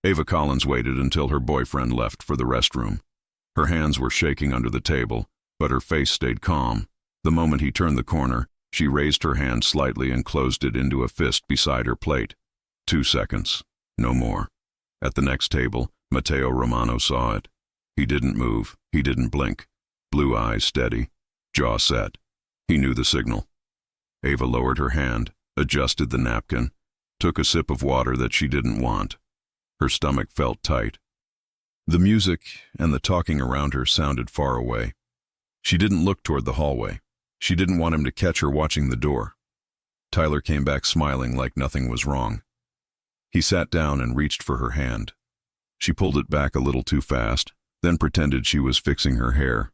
Ava Collins waited until her boyfriend left for the restroom. Her hands were shaking under the table, but her face stayed calm. The moment he turned the corner, she raised her hand slightly and closed it into a fist beside her plate. 2 seconds. No more. At the next table, Matteo Romano saw it. He didn't move. He didn't blink. Blue eyes steady. Jaw set. He knew the signal. Ava lowered her hand, adjusted the napkin, took a sip of water that she didn't want. Her stomach felt tight. The music and the talking around her sounded far away. She didn't look toward the hallway. She didn't want him to catch her watching the door. Tyler came back smiling like nothing was wrong. He sat down and reached for her hand. She pulled it back a little too fast, then pretended she was fixing her hair.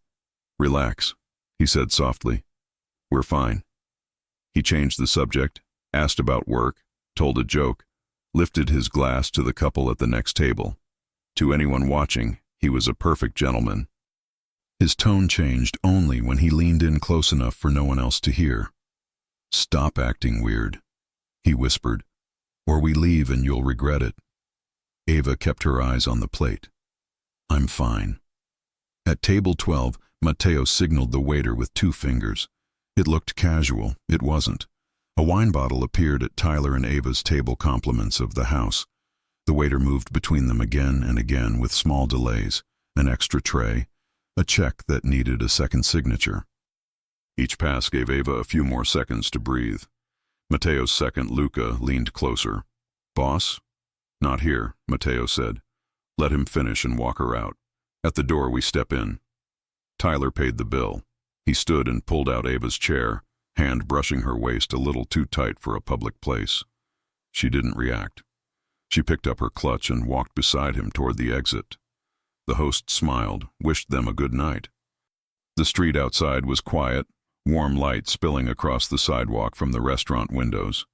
"Relax," he said softly. "We're fine." He changed the subject, asked about work, told a joke, lifted his glass to the couple at the next table. To anyone watching, he was a perfect gentleman. His tone changed only when he leaned in close enough for no one else to hear. "Stop acting weird," he whispered, "or we leave and you'll regret it." Ava kept her eyes on the plate. "I'm fine." At table 12, Matteo signaled the waiter with 2 fingers. It looked casual. It wasn't. A wine bottle appeared at Tyler and Ava's table, compliments of the house. The waiter moved between them again and again with small delays, an extra tray, a check that needed a second signature. Each pass gave Ava a few more seconds to breathe. Matteo's second, Luca, leaned closer. "Boss?" "Not here," Matteo said. "Let him finish and walk her out. At the door we step in." Tyler paid the bill. He stood and pulled out Ava's chair, hand brushing her waist a little too tight for a public place. She didn't react. She picked up her clutch and walked beside him toward the exit. The host smiled, wished them a good night. The street outside was quiet, warm light spilling across the sidewalk from the restaurant windows.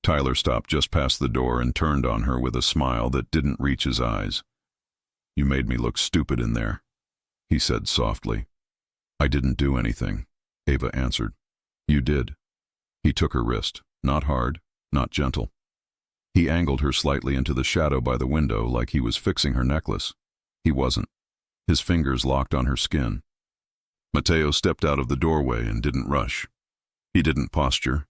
Tyler stopped just past the door and turned on her with a smile that didn't reach his eyes. "You made me look stupid in there," he said softly. "I didn't do anything," Ava answered. "You did." He took her wrist, not hard, not gentle. He angled her slightly into the shadow by the window like he was fixing her necklace. He wasn't. His fingers locked on her skin. Matteo stepped out of the doorway and didn't rush. He didn't posture.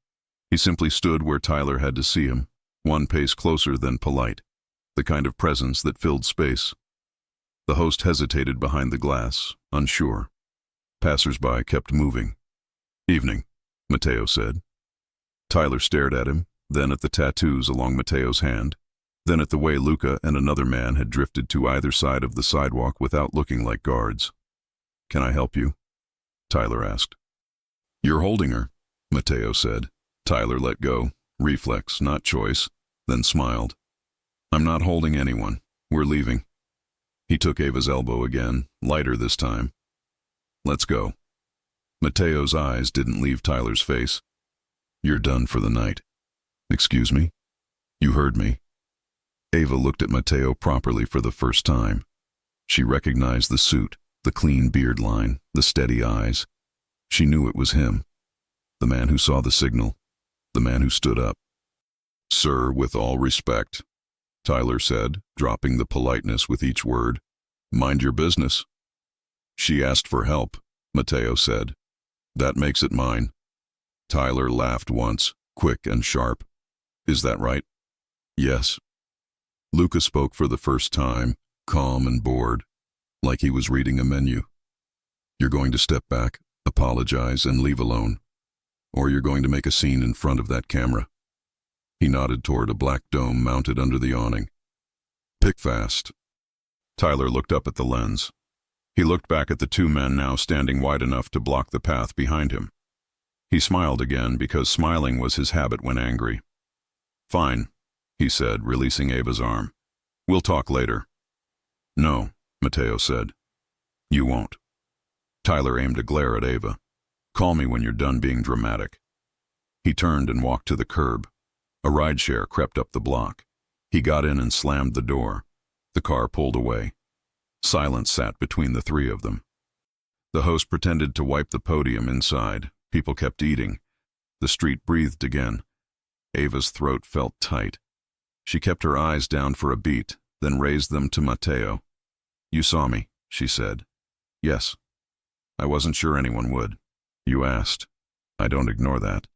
He simply stood where Tyler had to see him, 1 pace closer than polite, the kind of presence that filled space. The host hesitated behind the glass, unsure. Passers-by kept moving. "Evening," Matteo said. Tyler stared at him, then at the tattoos along Matteo's hand, then at the way Luca and another man had drifted to either side of the sidewalk without looking like guards. "Can I help you?" Tyler asked. "You're holding her," Matteo said. Tyler let go, reflex, not choice, then smiled. "I'm not holding anyone. We're leaving." He took Ava's elbow again, lighter this time. "Let's go." Matteo's eyes didn't leave Tyler's face. "You're done for the night." "Excuse me?" "You heard me." Ava looked at Matteo properly for the first time. She recognized the suit, the clean beard line, the steady eyes. She knew it was him. The man who saw the signal. The man who stood up. "Sir, with all respect," Tyler said, dropping the politeness with each word. "Mind your business." "She asked for help," Matteo said. "That makes it mine." Tyler laughed once, quick and sharp. "Is that right?" "Yes." Luca spoke for the first time, calm and bored, like he was reading a menu. "You're going to step back, apologize, and leave alone. Or you're going to make a scene in front of that camera." He nodded toward a black dome mounted under the awning. "Pick fast." Tyler looked up at the lens. He looked back at the 2 men now standing wide enough to block the path behind him. He smiled again because smiling was his habit when angry. "Fine," he said, releasing Ava's arm. "We'll talk later." "No," Matteo said. "You won't." Tyler aimed a glare at Ava. "Call me when you're done being dramatic." He turned and walked to the curb. A rideshare crept up the block. He got in and slammed the door. The car pulled away. Silence sat between the 3 of them. The host pretended to wipe the podium inside. People kept eating. The street breathed again. Ava's throat felt tight. She kept her eyes down for a beat, then raised them to Mateo. "You saw me," she said. "Yes. I wasn't sure anyone would. You asked. I don't ignore that."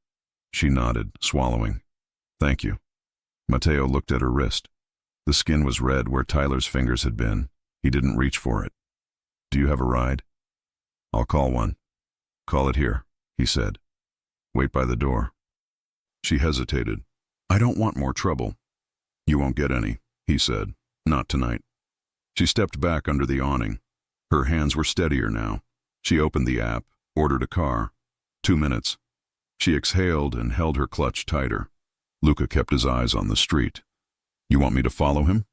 She nodded, swallowing. "Thank you." Mateo looked at her wrist. The skin was red where Tyler's fingers had been. He didn't reach for it. "Do you have a ride?" "I'll call one." "Call it here," he said. "Wait by the door." She hesitated. "I don't want more trouble." "You won't get any," he said. "Not tonight." She stepped back under the awning. Her hands were steadier now. She opened the app, ordered a car. 2 minutes. She exhaled and held her clutch tighter. Luca kept his eyes on the street. "You want me to follow him?"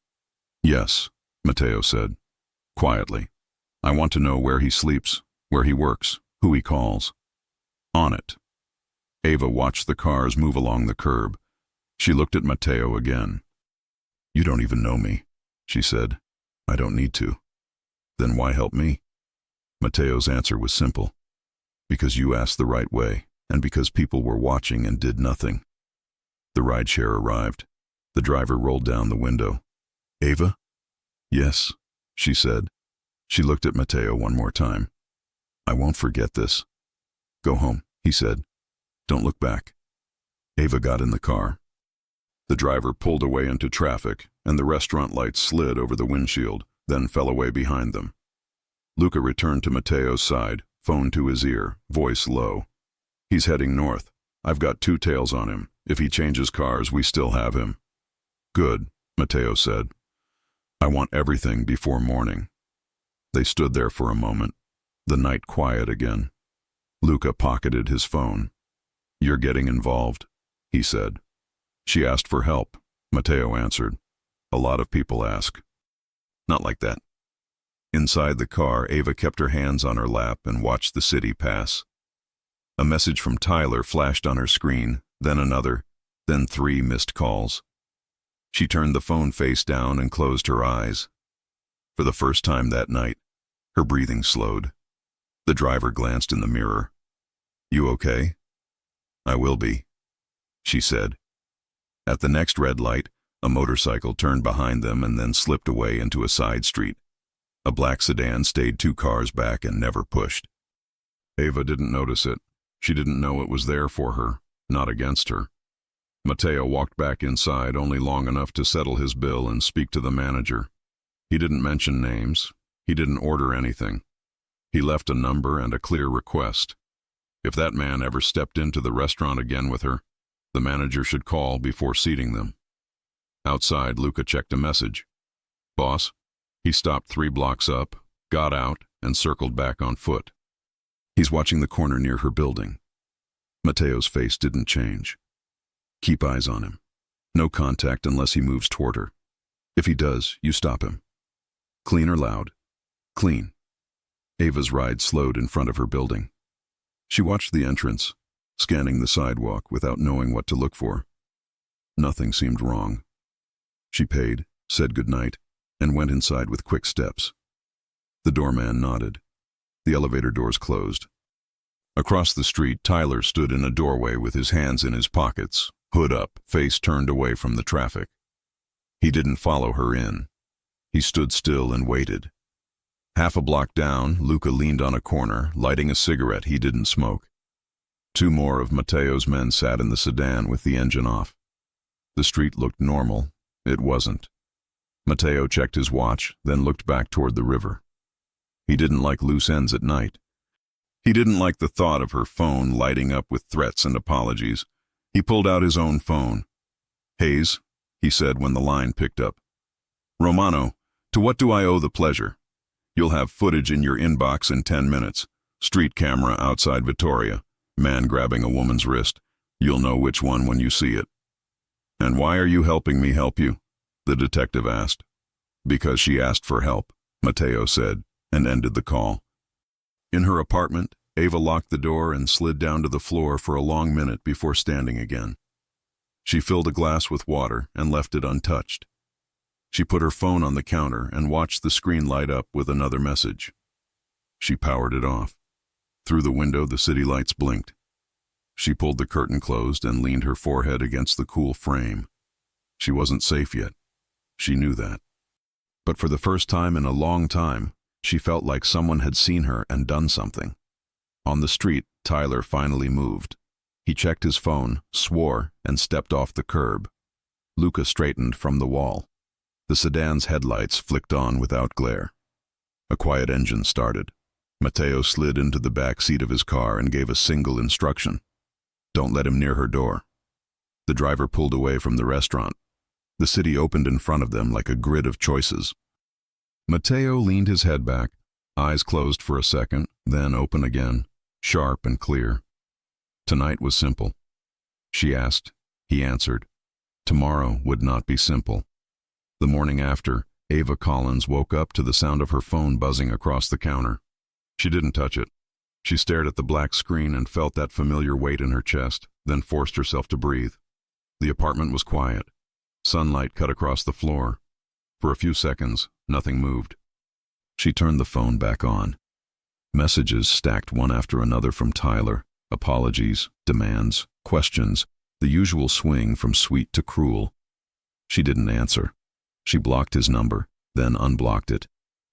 "Yes," Mateo said, quietly. "I want to know where he sleeps, where he works, who he calls." "On it." Ava watched the cars move along the curb. She looked at Mateo again. "You don't even know me," she said. "I don't need to." "Then why help me?" Mateo's answer was simple. "Because you asked the right way, and because people were watching and did nothing." The rideshare arrived. The driver rolled down the window. "Ava?" "Yes," she said. She looked at Mateo one more time. "I won't forget this." "Go home," he said. "Don't look back." Ava got in the car. The driver pulled away into traffic, and the restaurant lights slid over the windshield, then fell away behind them. Luca returned to Mateo's side, phone to his ear, voice low. "He's heading north. I've got 2 tails on him. If he changes cars, we still have him." "Good," Mateo said. "I want everything before morning." They stood there for a moment, the night quiet again. Luca pocketed his phone. "You're getting involved," he said. "She asked for help," Mateo answered. "A lot of people ask." "Not like that." Inside the car, Ava kept her hands on her lap and watched the city pass. A message from Tyler flashed on her screen, then another, then 3 missed calls. She turned the phone face down and closed her eyes. For the first time that night, her breathing slowed. The driver glanced in the mirror. "You okay?" "I will be," she said. At the next red light, a motorcycle turned behind them and then slipped away into a side street. A black sedan stayed 2 cars back and never pushed. Ava didn't notice it. She didn't know it was there for her, not against her. Mateo walked back inside only long enough to settle his bill and speak to the manager. He didn't mention names. He didn't order anything. He left a number and a clear request. If that man ever stepped into the restaurant again with her, the manager should call before seating them. Outside, Luca checked a message. "Boss?" He stopped 3 blocks up, got out, and circled back on foot. "He's watching the corner near her building." Mateo's face didn't change. "Keep eyes on him. No contact unless he moves toward her. If he does, you stop him." "Clean or loud?" "Clean." Ava's ride slowed in front of her building. She watched the entrance, scanning the sidewalk without knowing what to look for. Nothing seemed wrong. She paid, said goodnight, and went inside with quick steps. The doorman nodded. The elevator doors closed. Across the street, Tyler stood in a doorway with his hands in his pockets, hood up, face turned away from the traffic. He didn't follow her in. He stood still and waited. Half a block down, Luca leaned on a corner, lighting a cigarette he didn't smoke. 2 more of Mateo's men sat in the sedan with the engine off. The street looked normal. It wasn't. Mateo checked his watch, then looked back toward the river. He didn't like loose ends at night. He didn't like the thought of her phone lighting up with threats and apologies. He pulled out his own phone. "Hayes," he said when the line picked up. "Romano, to what do I owe the pleasure? You'll have footage in your inbox in 10 minutes. Street camera outside Vittoria. Man grabbing a woman's wrist. You'll know which one when you see it." "And why are you helping me help you?" the detective asked. "Because she asked for help," Mateo said, and ended the call. In her apartment, Ava locked the door and slid down to the floor for a long minute before standing again. She filled a glass with water and left it untouched. She put her phone on the counter and watched the screen light up with another message. She powered it off. Through the window, the city lights blinked. She pulled the curtain closed and leaned her forehead against the cool frame. She wasn't safe yet. She knew that. But for the first time in a long time, she felt like someone had seen her and done something. On the street, Tyler finally moved. He checked his phone, swore, and stepped off the curb. Luca straightened from the wall. The sedan's headlights flicked on without glare. A quiet engine started. Matteo slid into the back seat of his car and gave a single instruction. Don't let him near her door. The driver pulled away from the restaurant. The city opened in front of them like a grid of choices. Matteo leaned his head back, eyes closed for a second, then open again, sharp and clear. Tonight was simple. She asked. He answered. Tomorrow would not be simple. The morning after, Ava Collins woke up to the sound of her phone buzzing across the counter. She didn't touch it. She stared at the black screen and felt that familiar weight in her chest, then forced herself to breathe. The apartment was quiet. Sunlight cut across the floor. For a few seconds, nothing moved. She turned the phone back on. Messages stacked one after another from Tyler. Apologies, demands, questions, the usual swing from sweet to cruel. She didn't answer. She blocked his number, then unblocked it,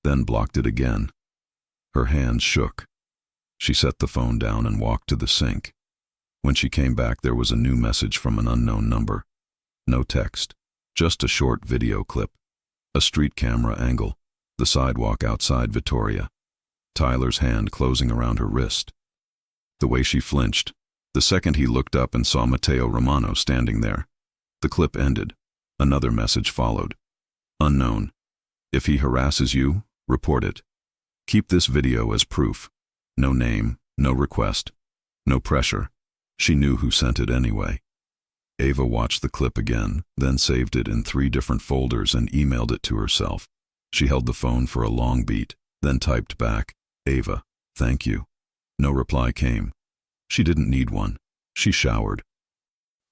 then blocked it again. Her hands shook. She set the phone down and walked to the sink. When she came back, there was a new message from an unknown number. No text, just a short video clip. A street camera angle, the sidewalk outside Vittoria. Tyler's hand closing around her wrist. The way she flinched, the second he looked up and saw Matteo Romano standing there. The clip ended. Another message followed. Unknown. If he harasses you, report it. Keep this video as proof. No name, no request, no pressure. She knew who sent it anyway. Ava watched the clip again, then saved it in 3 different folders and emailed it to herself. She held the phone for a long beat, then typed back, Ava, thank you. No reply came. She didn't need one. She showered.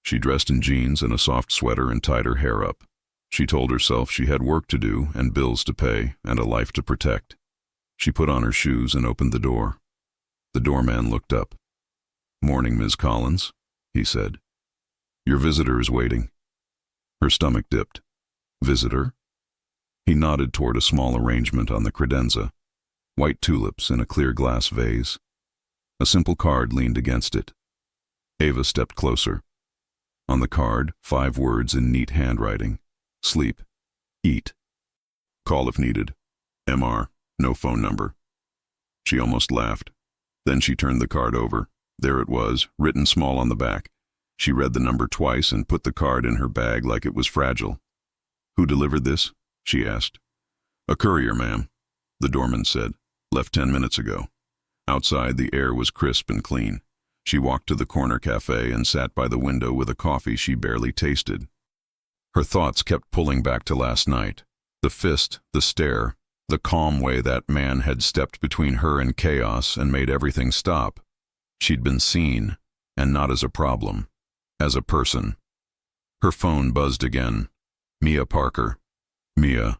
She dressed in jeans and a soft sweater and tied her hair up. She told herself she had work to do and bills to pay and a life to protect. She put on her shoes and opened the door. The doorman looked up. Morning, Ms. Collins, he said. Your visitor is waiting. Her stomach dipped. Visitor? He nodded toward a small arrangement on the credenza. White tulips in a clear glass vase. A simple card leaned against it. Ava stepped closer. On the card, 5 words in neat handwriting. Sleep. Eat. Call if needed. MR. No phone number. She almost laughed. Then she turned the card over. There it was, written small on the back. She read the number twice and put the card in her bag like it was fragile. Who delivered this? She asked. A courier, ma'am, the doorman said. Left 10 minutes ago. Outside, the air was crisp and clean. She walked to the corner cafe and sat by the window with a coffee she barely tasted. Her thoughts kept pulling back to last night. The fist, the stare, the calm way that man had stepped between her and chaos and made everything stop. She'd been seen, and not as a problem, as a person. Her phone buzzed again. Mia Parker. Mia,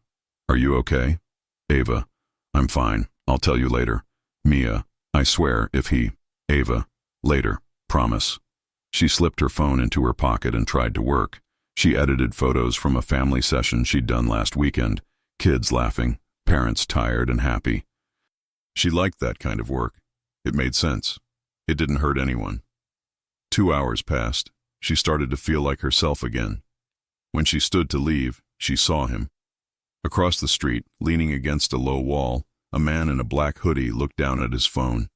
are you okay? Ava, I'm fine. I'll tell you later. Mia, I swear if he... Ava, later, promise. She slipped her phone into her pocket and tried to work. She edited photos from a family session she'd done last weekend. Kids laughing, parents tired and happy. She liked that kind of work. It made sense. It didn't hurt anyone. 2 hours passed. She started to feel like herself again. When she stood to leave, she saw him. Across the street, leaning against a low wall, a man in a black hoodie looked down at his phone,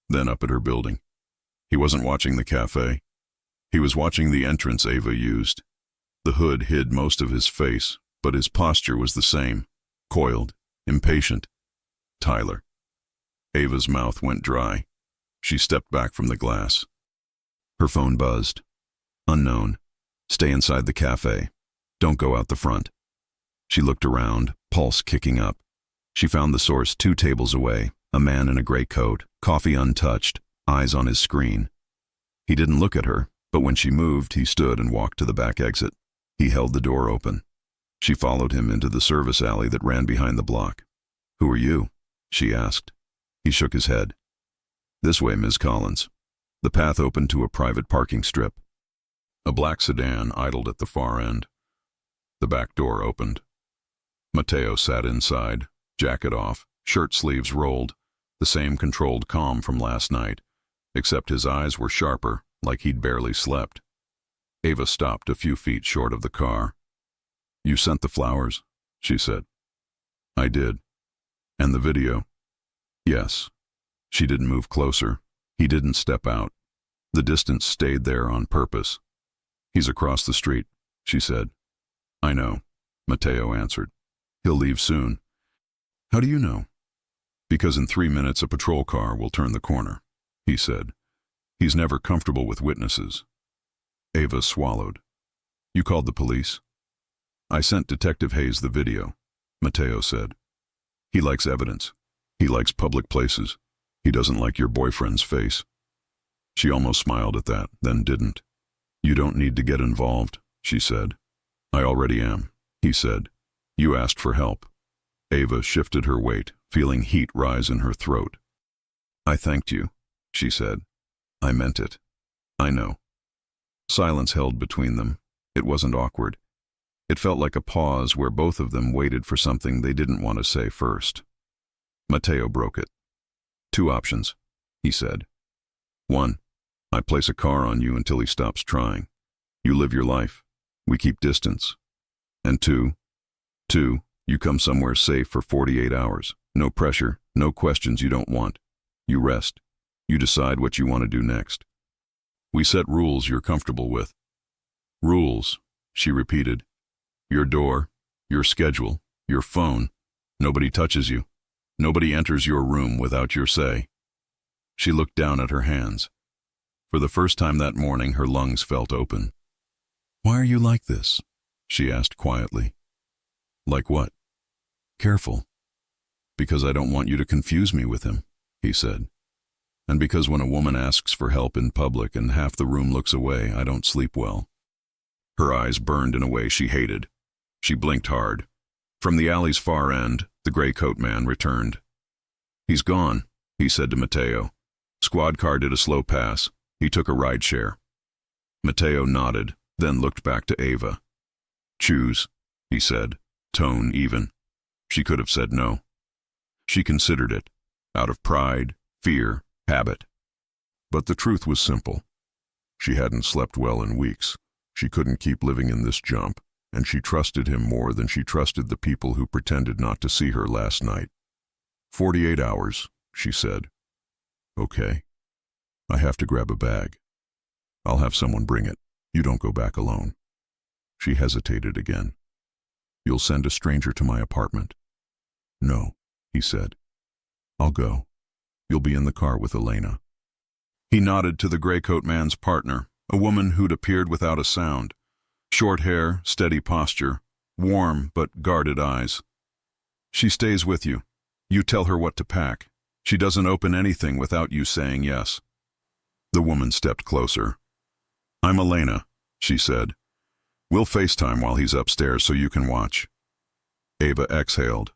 then up at her building. He wasn't watching the cafe. He was watching the entrance Ava used. The hood hid most of his face, but his posture was the same, coiled, impatient. Tyler. Ava's mouth went dry. She stepped back from the glass. Her phone buzzed. Unknown. Stay inside the cafe. Don't go out the front. She looked around, pulse kicking up. She found the source 2 tables away, a man in a gray coat, coffee untouched, eyes on his screen. He didn't look at her, but when she moved, he stood and walked to the back exit. He held the door open. She followed him into the service alley that ran behind the block. Who are you? She asked. He shook his head. This way, Ms. Collins. The path opened to a private parking strip. A black sedan idled at the far end. The back door opened. Matteo sat inside, jacket off, shirt sleeves rolled, the same controlled calm from last night, except his eyes were sharper, like he'd barely slept. Ava stopped a few feet short of the car. "You sent the flowers?" she said. "I did." "And the video?" "Yes." She didn't move closer. He didn't step out. The distance stayed there on purpose. "He's across the street," she said. "I know," Matteo answered. "He'll leave soon." "How do you know?" "Because in 3 minutes a patrol car will turn the corner," he said. "He's never comfortable with witnesses." Ava swallowed. "You called the police?" "I sent Detective Hayes the video," Matteo said. "He likes evidence. He likes public places. He doesn't like your boyfriend's face." She almost smiled at that, then didn't. "You don't need to get involved," she said. "I already am," he said. "You asked for help." Ava shifted her weight, feeling heat rise in her throat. "I thanked you," she said. "I meant it. I know." Silence held between them. It wasn't awkward. It felt like a pause where both of them waited for something they didn't want to say first. Matteo broke it. "2 options," he said. 1, I place a car on you until he stops trying. You live your life. We keep distance. And 2, you come somewhere safe for 48 hours. No pressure, no questions you don't want. You rest. You decide what you want to do next. We set rules you're comfortable with." "Rules," she repeated. "Your door, your schedule, your phone. Nobody touches you. Nobody enters your room without your say." She looked down at her hands. For the first time that morning, her lungs felt open. "Why are you like this?" she asked quietly. "Like what?" "Careful." "Because I don't want you to confuse me with him," he said. "And because when a woman asks for help in public and half the room looks away, I don't sleep well." Her eyes burned in a way she hated. She blinked hard. From the alley's far end, the gray coat man returned. "He's gone," he said to Matteo. "Squad car did a slow pass. He took a ride share." Matteo nodded, then looked back to Ava. "Choose," he said, tone even. She could have said no. She considered it, out of pride, fear, habit. But the truth was simple. She hadn't slept well in weeks. She couldn't keep living in this jump, and she trusted him more than she trusted the people who pretended not to see her last night. 48 hours, she said. "Okay. I have to grab a bag. I'll have someone bring it. You don't go back alone." She hesitated again. "You'll send a stranger to my apartment?" "No," he said. "I'll go. You'll be in the car with Elena." He nodded to the gray coat man's partner, a woman who'd appeared without a sound. Short hair, steady posture, warm but guarded eyes. "She stays with you. You tell her what to pack. She doesn't open anything without you saying yes." The woman stepped closer. "I'm Elena," she said. "We'll FaceTime while he's upstairs so you can watch." Ava exhaled.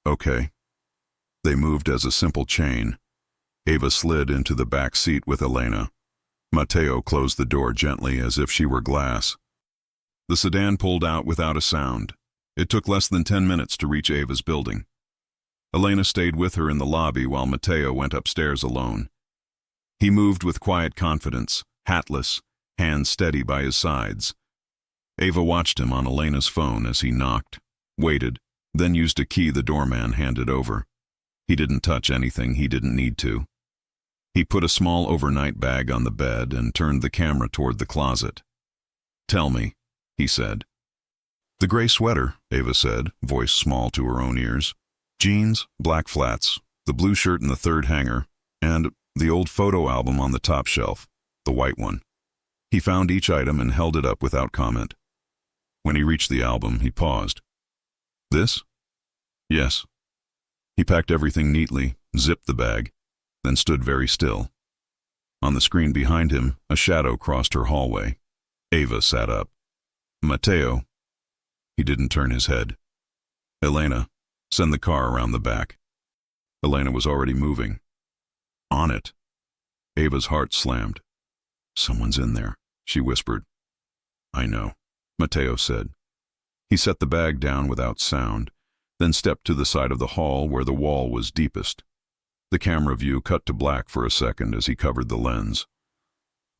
"Okay." They moved as a simple chain. Ava slid into the back seat with Elena. Matteo closed the door gently as if she were glass. The sedan pulled out without a sound. It took less than 10 minutes to reach Ava's building. Elena stayed with her in the lobby while Matteo went upstairs alone. He moved with quiet confidence, hatless, hands steady by his sides. Ava watched him on Elena's phone as he knocked, waited, then used a key the doorman handed over. He didn't touch anything he didn't need to. He put a small overnight bag on the bed and turned the camera toward the closet. "Tell me," he said. "The gray sweater," Ava said, voice small to her own ears. "Jeans, black flats, the blue shirt in the third hanger, and the old photo album on the top shelf, the white one." He found each item and held it up without comment. When he reached the album, he paused. "This?" "Yes." He packed everything neatly, zipped the bag, then stood very still. On the screen behind him, a shadow crossed her hallway. Ava sat up. "Matteo." He didn't turn his head. "Elena, send the car around the back." Elena was already moving. "On it." Ava's heart slammed. "Someone's in there," she whispered. "I know," Matteo said. He set the bag down without sound, then stepped to the side of the hall where the wall was deepest. The camera view cut to black for a second as he covered the lens.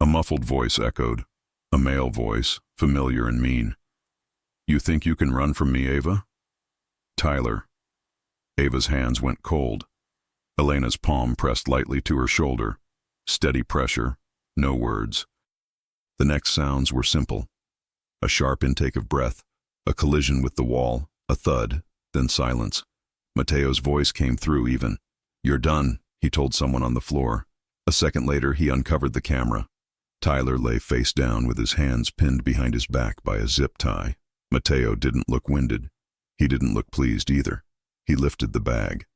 A muffled voice echoed, a male voice, familiar and mean. "You think you can run from me, Ava?" "Tyler." Ava's hands went cold. Elena's palm pressed lightly to her shoulder. Steady pressure, no words. The next sounds were simple. A sharp intake of breath, a collision with the wall, a thud, then silence. Mateo's voice came through even. "You're done," he told someone on the floor. A second later, he uncovered the camera. Tyler lay face down with his hands pinned behind his back by a zip tie. Mateo didn't look winded. He didn't look pleased either. He lifted the bag.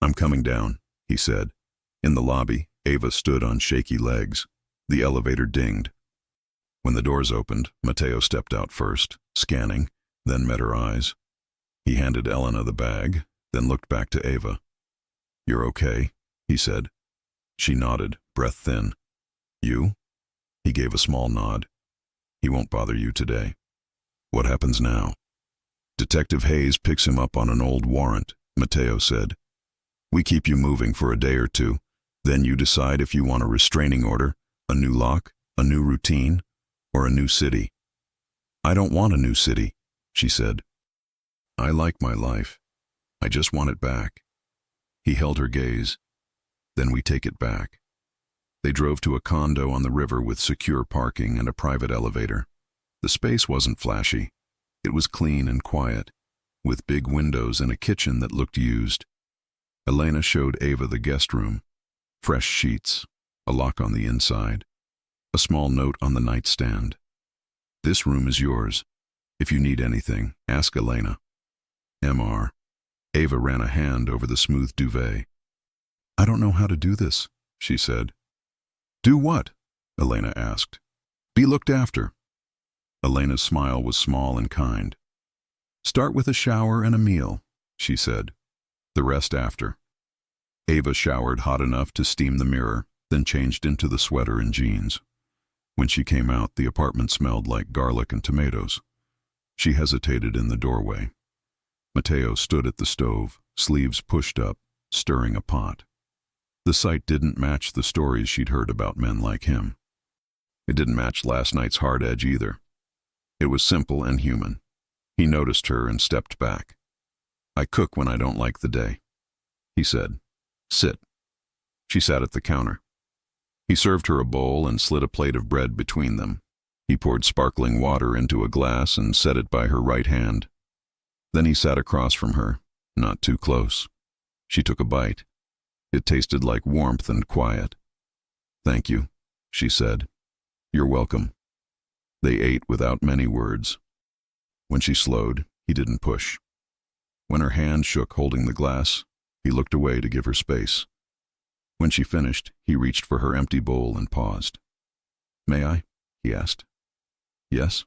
"I'm coming down," he said. In the lobby, Ava stood on shaky legs. The elevator dinged. When the doors opened, Mateo stepped out first, scanning, then met her eyes. He handed Elena the bag, then looked back to Ava. "You're okay," he said. She nodded, breath thin. "You?" He gave a small nod. "He won't bother you today." "What happens now?" "Detective Hayes picks him up on an old warrant," Mateo said. "We keep you moving for a day or two. Then you decide if you want a restraining order, a new lock, a new routine, or a new city." "I don't want a new city," she said. "I like my life. I just want it back." He held her gaze. "Then we take it back." They drove to a condo on the river with secure parking and a private elevator. The space wasn't flashy. It was clean and quiet, with big windows and a kitchen that looked used. Elena showed Ava the guest room. Fresh sheets, a lock on the inside, a small note on the nightstand. "This room is yours. If you need anything, ask Elena." Mr. Ava ran a hand over the smooth duvet. "I don't know how to do this," she said. "Do what?" Elena asked. "Be looked after." Elena's smile was small and kind. "Start with a shower and a meal," she said. "The rest after." Ava showered hot enough to steam the mirror, then changed into the sweater and jeans. When she came out, the apartment smelled like garlic and tomatoes. She hesitated in the doorway. Mateo stood at the stove, sleeves pushed up, stirring a pot. The sight didn't match the stories she'd heard about men like him. It didn't match last night's hard edge either. It was simple and human. He noticed her and stepped back. "I cook when I don't like the day," he said. "Sit." She sat at the counter. He served her a bowl and slid a plate of bread between them. He poured sparkling water into a glass and set it by her right hand. Then he sat across from her, not too close. She took a bite. It tasted like warmth and quiet. "Thank you," she said. "You're welcome." They ate without many words. When she slowed, he didn't push. When her hand shook holding the glass, he looked away to give her space. When she finished, he reached for her empty bowl and paused. "May I?" he asked. "Yes."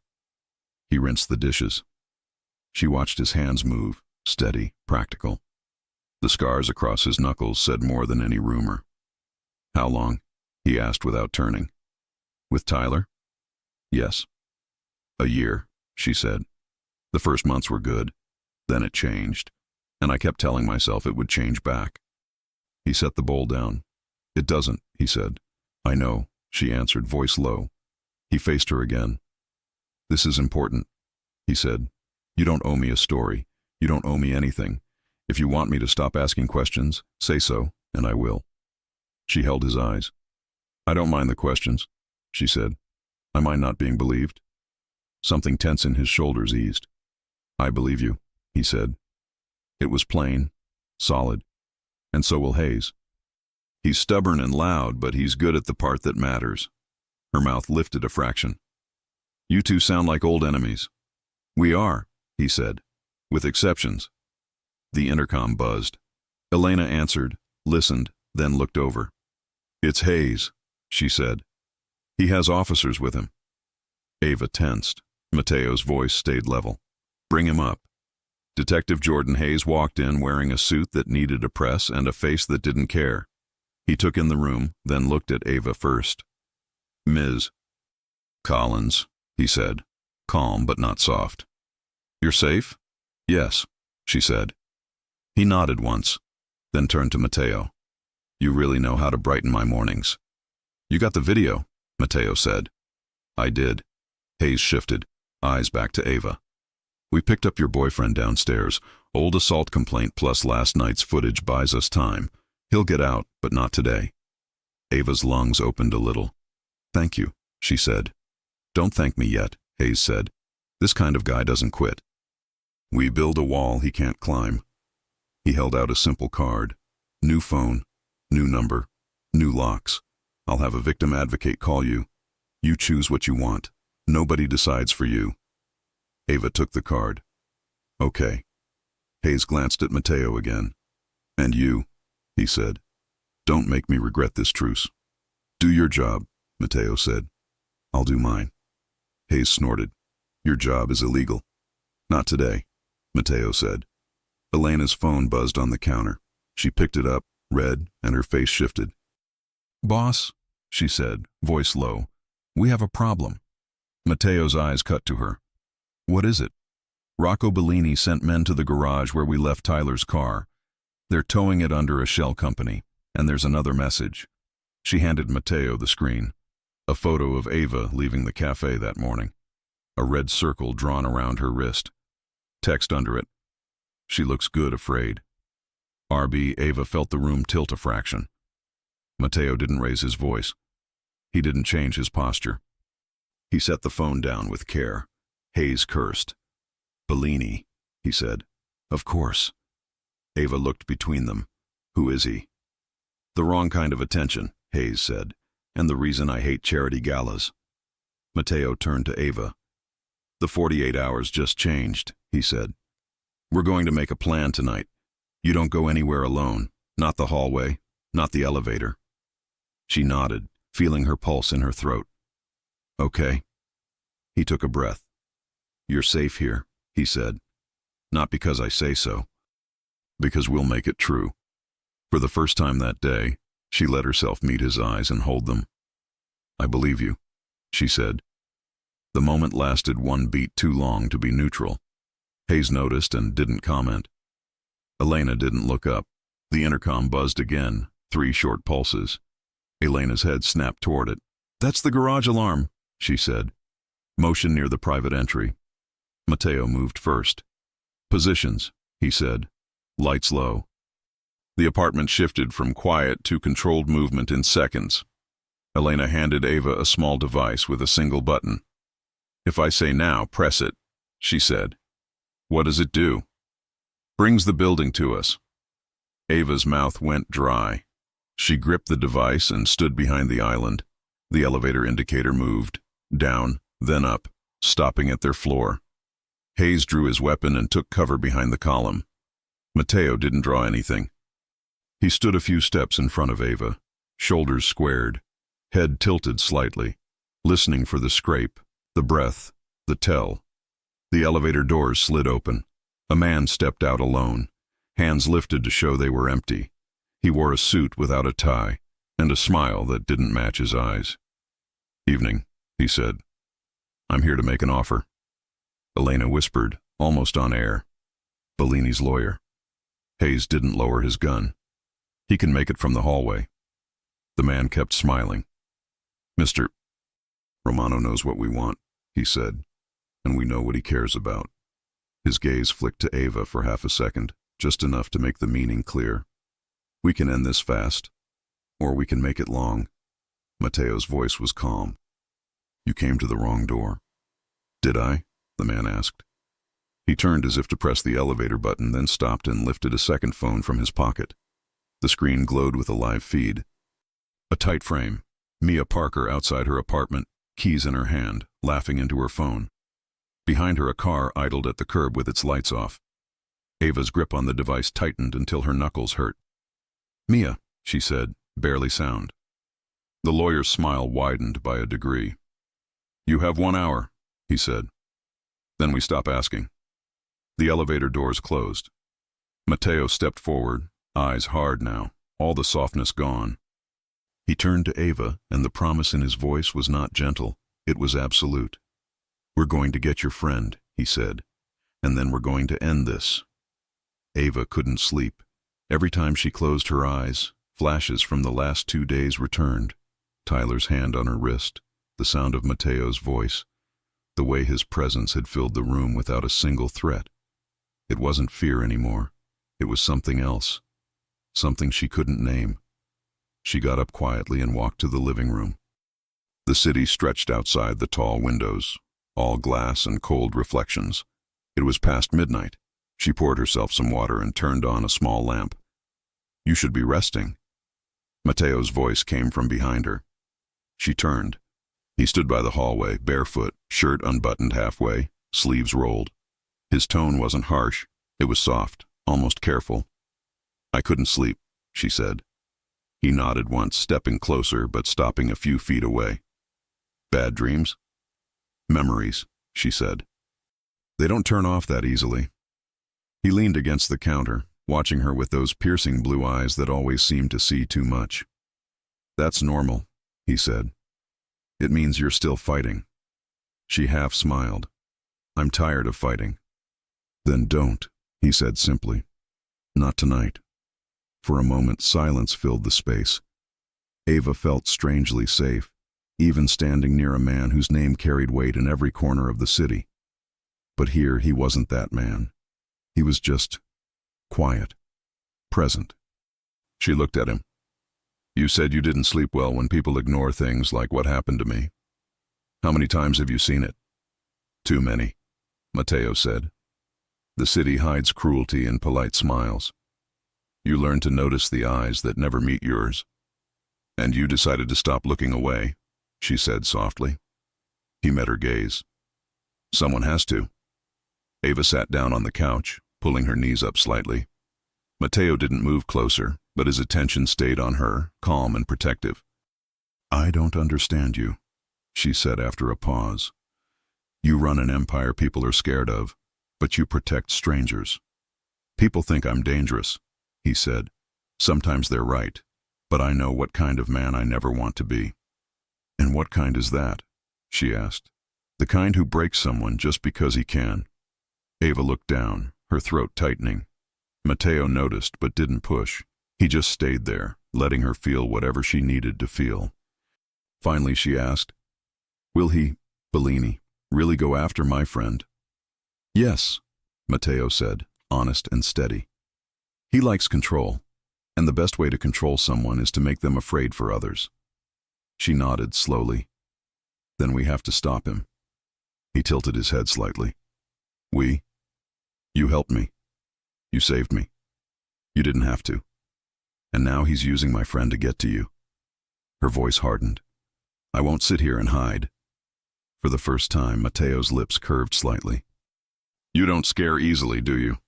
He rinsed the dishes. She watched his hands move, steady, practical. The scars across his knuckles said more than any rumor. "How long?" he asked without turning. "With Tyler?" "Yes." "A year," she said. "The first months were good. Then it changed, and I kept telling myself it would change back." He set the bowl down. "It doesn't," he said. "I know," she answered, voice low. He faced her again. "This is important," he said. "You don't owe me a story. You don't owe me anything. If you want me to stop asking questions, say so, and I will." She held his eyes. "I don't mind the questions," she said. "I mind not being believed." Something tense in his shoulders eased. "I believe you," he said. It was plain, solid, and so will Hayes. "He's stubborn and loud, but he's good at the part that matters." Her mouth lifted a fraction. "You two sound like old enemies." "We are," he said, "with exceptions." The intercom buzzed. Elena answered, listened, then looked over. "It's Hayes," she said. "He has officers with him." Ava tensed. Mateo's voice stayed level. "Bring him up." Detective Jordan Hayes walked in wearing a suit that needed a press and a face that didn't care. He took in the room, then looked at Ava first. "Ms. Collins," he said, calm but not soft. "You're safe?" "Yes," she said. He nodded once, then turned to Mateo. You really know how to brighten my mornings. You got the video, Mateo said. I did. Hayes shifted, eyes back to Ava. We picked up your boyfriend downstairs. Old assault complaint plus last night's footage buys us time. He'll get out, but not today. Ava's lungs opened a little. Thank you, she said. Don't thank me yet, Hayes said. This kind of guy doesn't quit. We build a wall he can't climb. He held out a simple card. New phone, new number, new locks. I'll have a victim advocate call you. You choose what you want. Nobody decides for you. Ava took the card. Okay. Hayes glanced at Mateo again. And you, he said. Don't make me regret this truce. Do your job, Mateo said. I'll do mine. Hayes snorted. Your job is illegal. Not today, Mateo said. Elena's phone buzzed on the counter. She picked it up, read, and her face shifted. Boss, she said, voice low, we have a problem. Mateo's eyes cut to her. What is it? Rocco Bellini sent men to the garage where we left Tyler's car. They're towing it under a shell company, and there's another message. She handed Mateo the screen. A photo of Ava leaving the cafe that morning. A red circle drawn around her wrist. Text under it. She looks good afraid. RB, Ava felt the room tilt a fraction. Mateo didn't raise his voice. He didn't change his posture. He set the phone down with care. Hayes cursed. Bellini, he said. Of course. Ava looked between them. Who is he? The wrong kind of attention, Hayes said, and the reason I hate charity galas. Mateo turned to Ava. The 48 hours just changed, he said. We're going to make a plan tonight. You don't go anywhere alone, not the hallway, not the elevator. She nodded, feeling her pulse in her throat. Okay. He took a breath. You're safe here, he said. Not because I say so. Because we'll make it true. For the first time that day, she let herself meet his eyes and hold them. I believe you, she said. The moment lasted one beat too long to be neutral. Hayes noticed and didn't comment. Elena didn't look up. The intercom buzzed again, 3 short pulses. Elena's head snapped toward it. That's the garage alarm, she said. Motion near the private entry. Mateo moved first. Positions, he said. Lights low. The apartment shifted from quiet to controlled movement in seconds. Elena handed Ava a small device with a single button. If I say now, press it, she said. What does it do? Brings the building to us. Ava's mouth went dry. She gripped the device and stood behind the island. The elevator indicator moved, down, then up, stopping at their floor. Hayes drew his weapon and took cover behind the column. Mateo didn't draw anything. He stood a few steps in front of Ava, shoulders squared, head tilted slightly, listening for the scrape, the breath, the tell. The elevator doors slid open. A man stepped out alone, hands lifted to show they were empty. He wore a suit without a tie, and a smile that didn't match his eyes. Evening, he said. I'm here to make an offer. Elena whispered, almost on air. Bellini's lawyer. Hayes didn't lower his gun. He can make it from the hallway. The man kept smiling. Mr. Romano knows what we want, he said, and we know what he cares about. His gaze flicked to Ava for half a second, just enough to make the meaning clear. We can end this fast, or we can make it long. Mateo's voice was calm. You came to the wrong door. Did I? The man asked. He turned as if to press the elevator button, then stopped and lifted a second phone from his pocket. The screen glowed with a live feed. A tight frame. Mia Parker outside her apartment, keys in her hand, laughing into her phone. Behind her a car idled at the curb with its lights off. Ava's grip on the device tightened until her knuckles hurt. Mia, she said, barely sound. The lawyer's smile widened by a degree. You have 1 hour, he said. Then we stop asking. The elevator doors closed. Mateo stepped forward, eyes hard now, all the softness gone. He turned to Ava, and the promise in his voice was not gentle, it was absolute. We're going to get your friend, he said, and then we're going to end this. Ava couldn't sleep. Every time she closed her eyes, flashes from the last 2 days returned. Tyler's hand on her wrist, the sound of Mateo's voice, the way his presence had filled the room without a single threat. It wasn't fear anymore. It was something else. Something she couldn't name. She got up quietly and walked to the living room. The city stretched outside the tall windows, all glass and cold reflections. It was past midnight. She poured herself some water and turned on a small lamp. "You should be resting." Mateo's voice came from behind her. She turned. He stood by the hallway, barefoot, shirt unbuttoned halfway, sleeves rolled. His tone wasn't harsh. It was soft, almost careful. "I couldn't sleep," she said. He nodded once, stepping closer but stopping a few feet away. "Bad dreams?" "Memories," she said. "They don't turn off that easily." He leaned against the counter, watching her with those piercing blue eyes that always seemed to see too much. "That's normal," he said. "It means you're still fighting." She half smiled. "I'm tired of fighting." "Then don't," he said simply. "Not tonight." For a moment, silence filled the space. Ava felt strangely safe, even standing near a man whose name carried weight in every corner of the city. But here he wasn't that man. He was just quiet, present. She looked at him. "You said you didn't sleep well when people ignore things like what happened to me. How many times have you seen it?" "Too many," Mateo said. "The city hides cruelty in polite smiles. You learn to notice the eyes that never meet yours. And you decided to stop looking away," she said softly. He met her gaze. "Someone has to." Ava sat down on the couch, pulling her knees up slightly. Mateo didn't move closer, but his attention stayed on her, calm and protective. "I don't understand you," she said after a pause. "You run an empire people are scared of, but you protect strangers." "People think I'm dangerous," he said. "Sometimes they're right, but I know what kind of man I never want to be." "And what kind is that?" she asked. "The kind who breaks someone just because he can." Ava looked down, her throat tightening. Mateo noticed but didn't push. He just stayed there, letting her feel whatever she needed to feel. Finally she asked, "Will he, Bellini, really go after my friend?" "Yes," Mateo said, honest and steady. "He likes control, and the best way to control someone is to make them afraid for others." She nodded slowly. "Then we have to stop him." He tilted his head slightly. "We? You helped me. You saved me. You didn't have to. And now he's using my friend to get to you." Her voice hardened. "I won't sit here and hide." For the first time, Mateo's lips curved slightly. "You don't scare easily, do you?"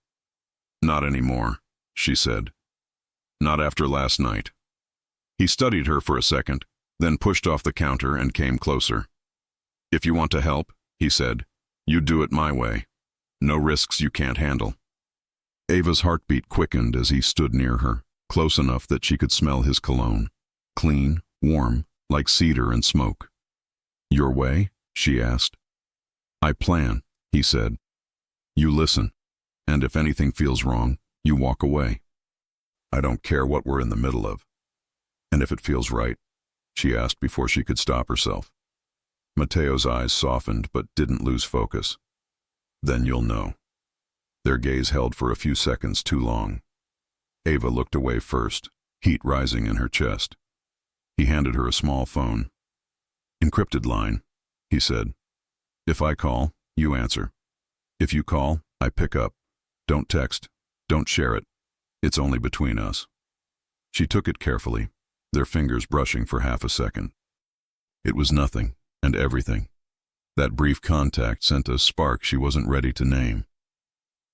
"Not anymore," she said. "Not after last night." He studied her for a second, then pushed off the counter and came closer. "If you want to help," he said, "you do it my way. No risks you can't handle." Ava's heartbeat quickened as he stood near her, close enough that she could smell his cologne. Clean, warm, like cedar and smoke. "Your way?" she asked. "I plan," he said. "You listen, and if anything feels wrong, you walk away. I don't care what we're in the middle of." "And if it feels right?" she asked before she could stop herself. Mateo's eyes softened but didn't lose focus. "Then you'll know." Their gaze held for a few seconds too long. Ava looked away first, heat rising in her chest. He handed her a small phone. "Encrypted line," he said. "If I call, you answer. If you call, I pick up. Don't text. Don't share it. It's only between us." She took it carefully, their fingers brushing for half a second. It was nothing and everything. That brief contact sent a spark she wasn't ready to name.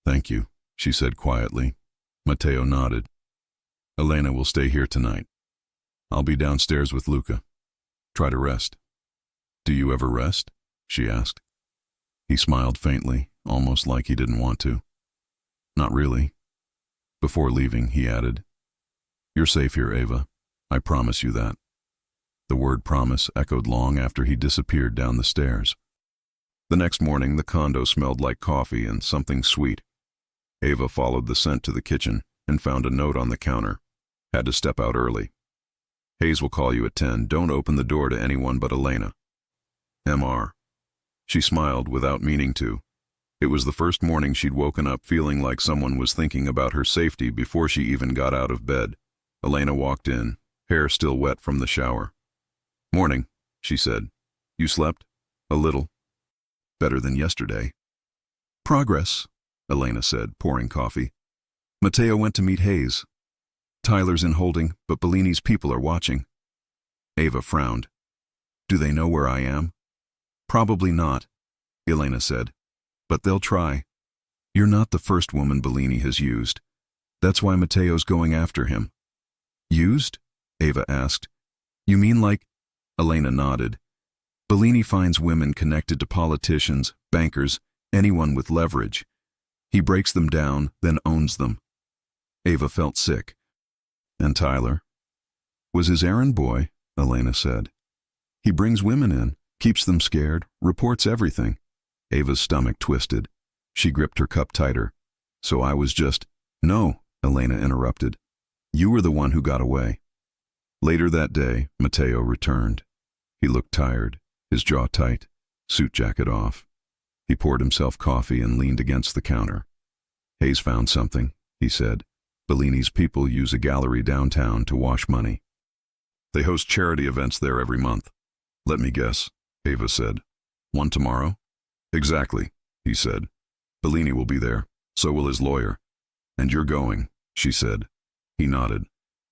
"Thank you," she said quietly. Mateo nodded. "Elena will stay here tonight. I'll be downstairs with Luca. Try to rest." "Do you ever rest?" she asked. He smiled faintly, almost like he didn't want to. "Not really." Before leaving, he added, "You're safe here, Ava. I promise you that." The word promise echoed long after he disappeared down the stairs. The next morning, the condo smelled like coffee and something sweet. Ava followed the scent to the kitchen and found a note on the counter. Had to step out early. Hayes will call you at 10. Don't open the door to anyone but Elena. Mr. She smiled without meaning to. It was the first morning she'd woken up feeling like someone was thinking about her safety before she even got out of bed. Elena walked in, hair still wet from the shower. Morning, she said. You slept? A little. Better than yesterday. Progress, Elena said, pouring coffee. Matteo went to meet Hayes. Tyler's in holding, but Bellini's people are watching. Ava frowned. Do they know where I am? Probably not, Elena said. But they'll try. You're not the first woman Bellini has used. That's why Matteo's going after him. Used? Ava asked. You mean like… Elena nodded. Bellini finds women connected to politicians, bankers, anyone with leverage. He breaks them down, then owns them. Ava felt sick. And Tyler? Was his errand boy, Elena said. He brings women in, keeps them scared, reports everything. Ava's stomach twisted. She gripped her cup tighter. So I was just… No, Elena interrupted. You were the one who got away. Later that day, Matteo returned. He looked tired, his jaw tight, suit jacket off. He poured himself coffee and leaned against the counter. Hayes found something, he said. Bellini's people use a gallery downtown to wash money. They host charity events there every month. Let me guess, Ava said. One tomorrow? Exactly, he said. Bellini will be there, so will his lawyer. And you're going, she said. He nodded.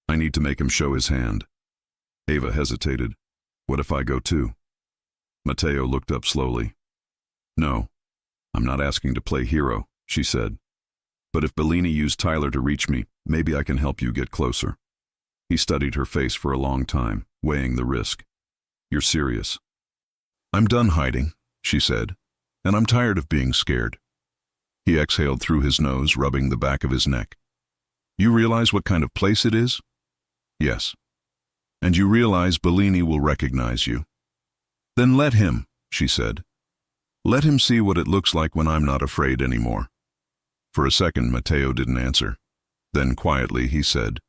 I need to make him show his hand. Ava hesitated. What if I go too? Matteo looked up slowly. No, I'm not asking to play hero, she said. But if Bellini used Tyler to reach me, maybe I can help you get closer. He studied her face for a long time, weighing the risk. You're serious. I'm done hiding, she said, and I'm tired of being scared. He exhaled through his nose, rubbing the back of his neck. You realize what kind of place it is? Yes. And you realize Bellini will recognize you. Then let him, she said. Let him see what it looks like when I'm not afraid anymore. For a second, Matteo didn't answer. Then quietly he said,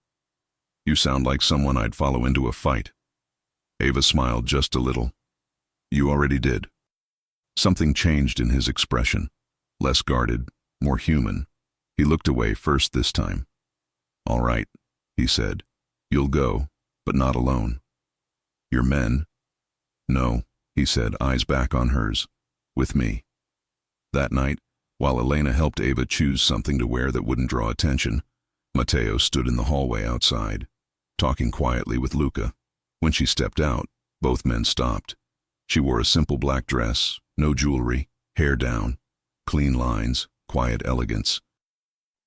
You sound like someone I'd follow into a fight. Ava smiled just a little. You already did. Something changed in his expression. Less guarded, more human. He looked away first this time. All right, he said. You'll go, but not alone. Your men? No, he said, eyes back on hers. With me. That night, while Elena helped Ava choose something to wear that wouldn't draw attention, Matteo stood in the hallway outside, talking quietly with Luca. When she stepped out, both men stopped. She wore a simple black dress, no jewelry, hair down, clean lines, quiet elegance.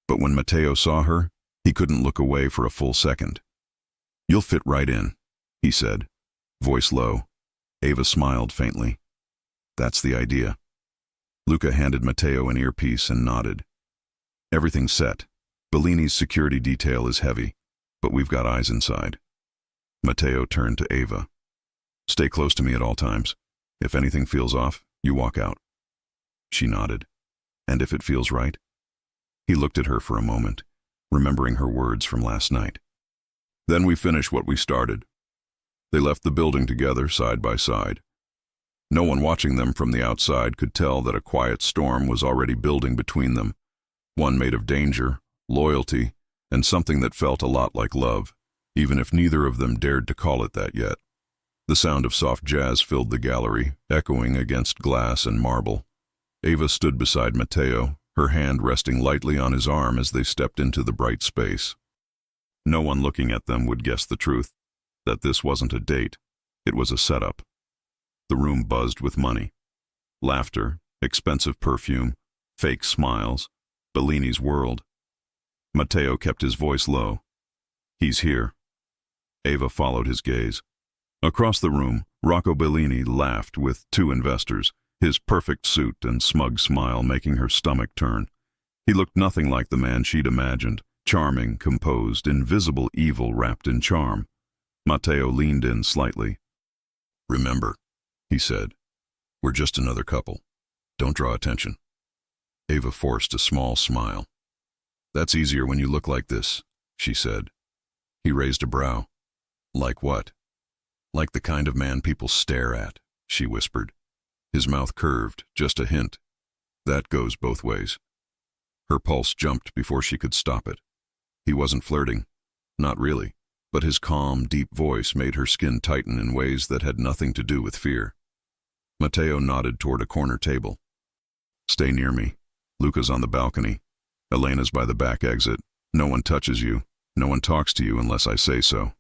But when Matteo saw her, he couldn't look away for a full second. You'll fit right in, he said, voice low. Ava smiled faintly. That's the idea. Luca handed Matteo an earpiece and nodded. Everything's set. Bellini's security detail is heavy, but we've got eyes inside. Matteo turned to Ava. Stay close to me at all times. If anything feels off, you walk out. She nodded. And if it feels right? He looked at her for a moment, remembering her words from last night. Then we finish what we started. They left the building together, side by side. No one watching them from the outside could tell that a quiet storm was already building between them, one made of danger, loyalty, and something that felt a lot like love, even if neither of them dared to call it that yet. The sound of soft jazz filled the gallery, echoing against glass and marble. Ava stood beside Matteo, her hand resting lightly on his arm as they stepped into the bright space. No one looking at them would guess the truth, that this wasn't a date, it was a setup. The room buzzed with money. Laughter, expensive perfume, fake smiles, Bellini's world. Matteo kept his voice low. He's here. Ava followed his gaze. Across the room, Rocco Bellini laughed with two investors, his perfect suit and smug smile making her stomach turn. He looked nothing like the man she'd imagined, charming, composed, invisible evil wrapped in charm. Matteo leaned in slightly. Remember, he said, we're just another couple. Don't draw attention. Ava forced a small smile. That's easier when you look like this, she said. He raised a brow. Like what? Like the kind of man people stare at, she whispered. His mouth curved, just a hint. That goes both ways. Her pulse jumped before she could stop it. He wasn't flirting. Not really. But his calm, deep voice made her skin tighten in ways that had nothing to do with fear. Matteo nodded toward a corner table. Stay near me. Luca's on the balcony. Elena's by the back exit. No one touches you. No one talks to you unless I say so.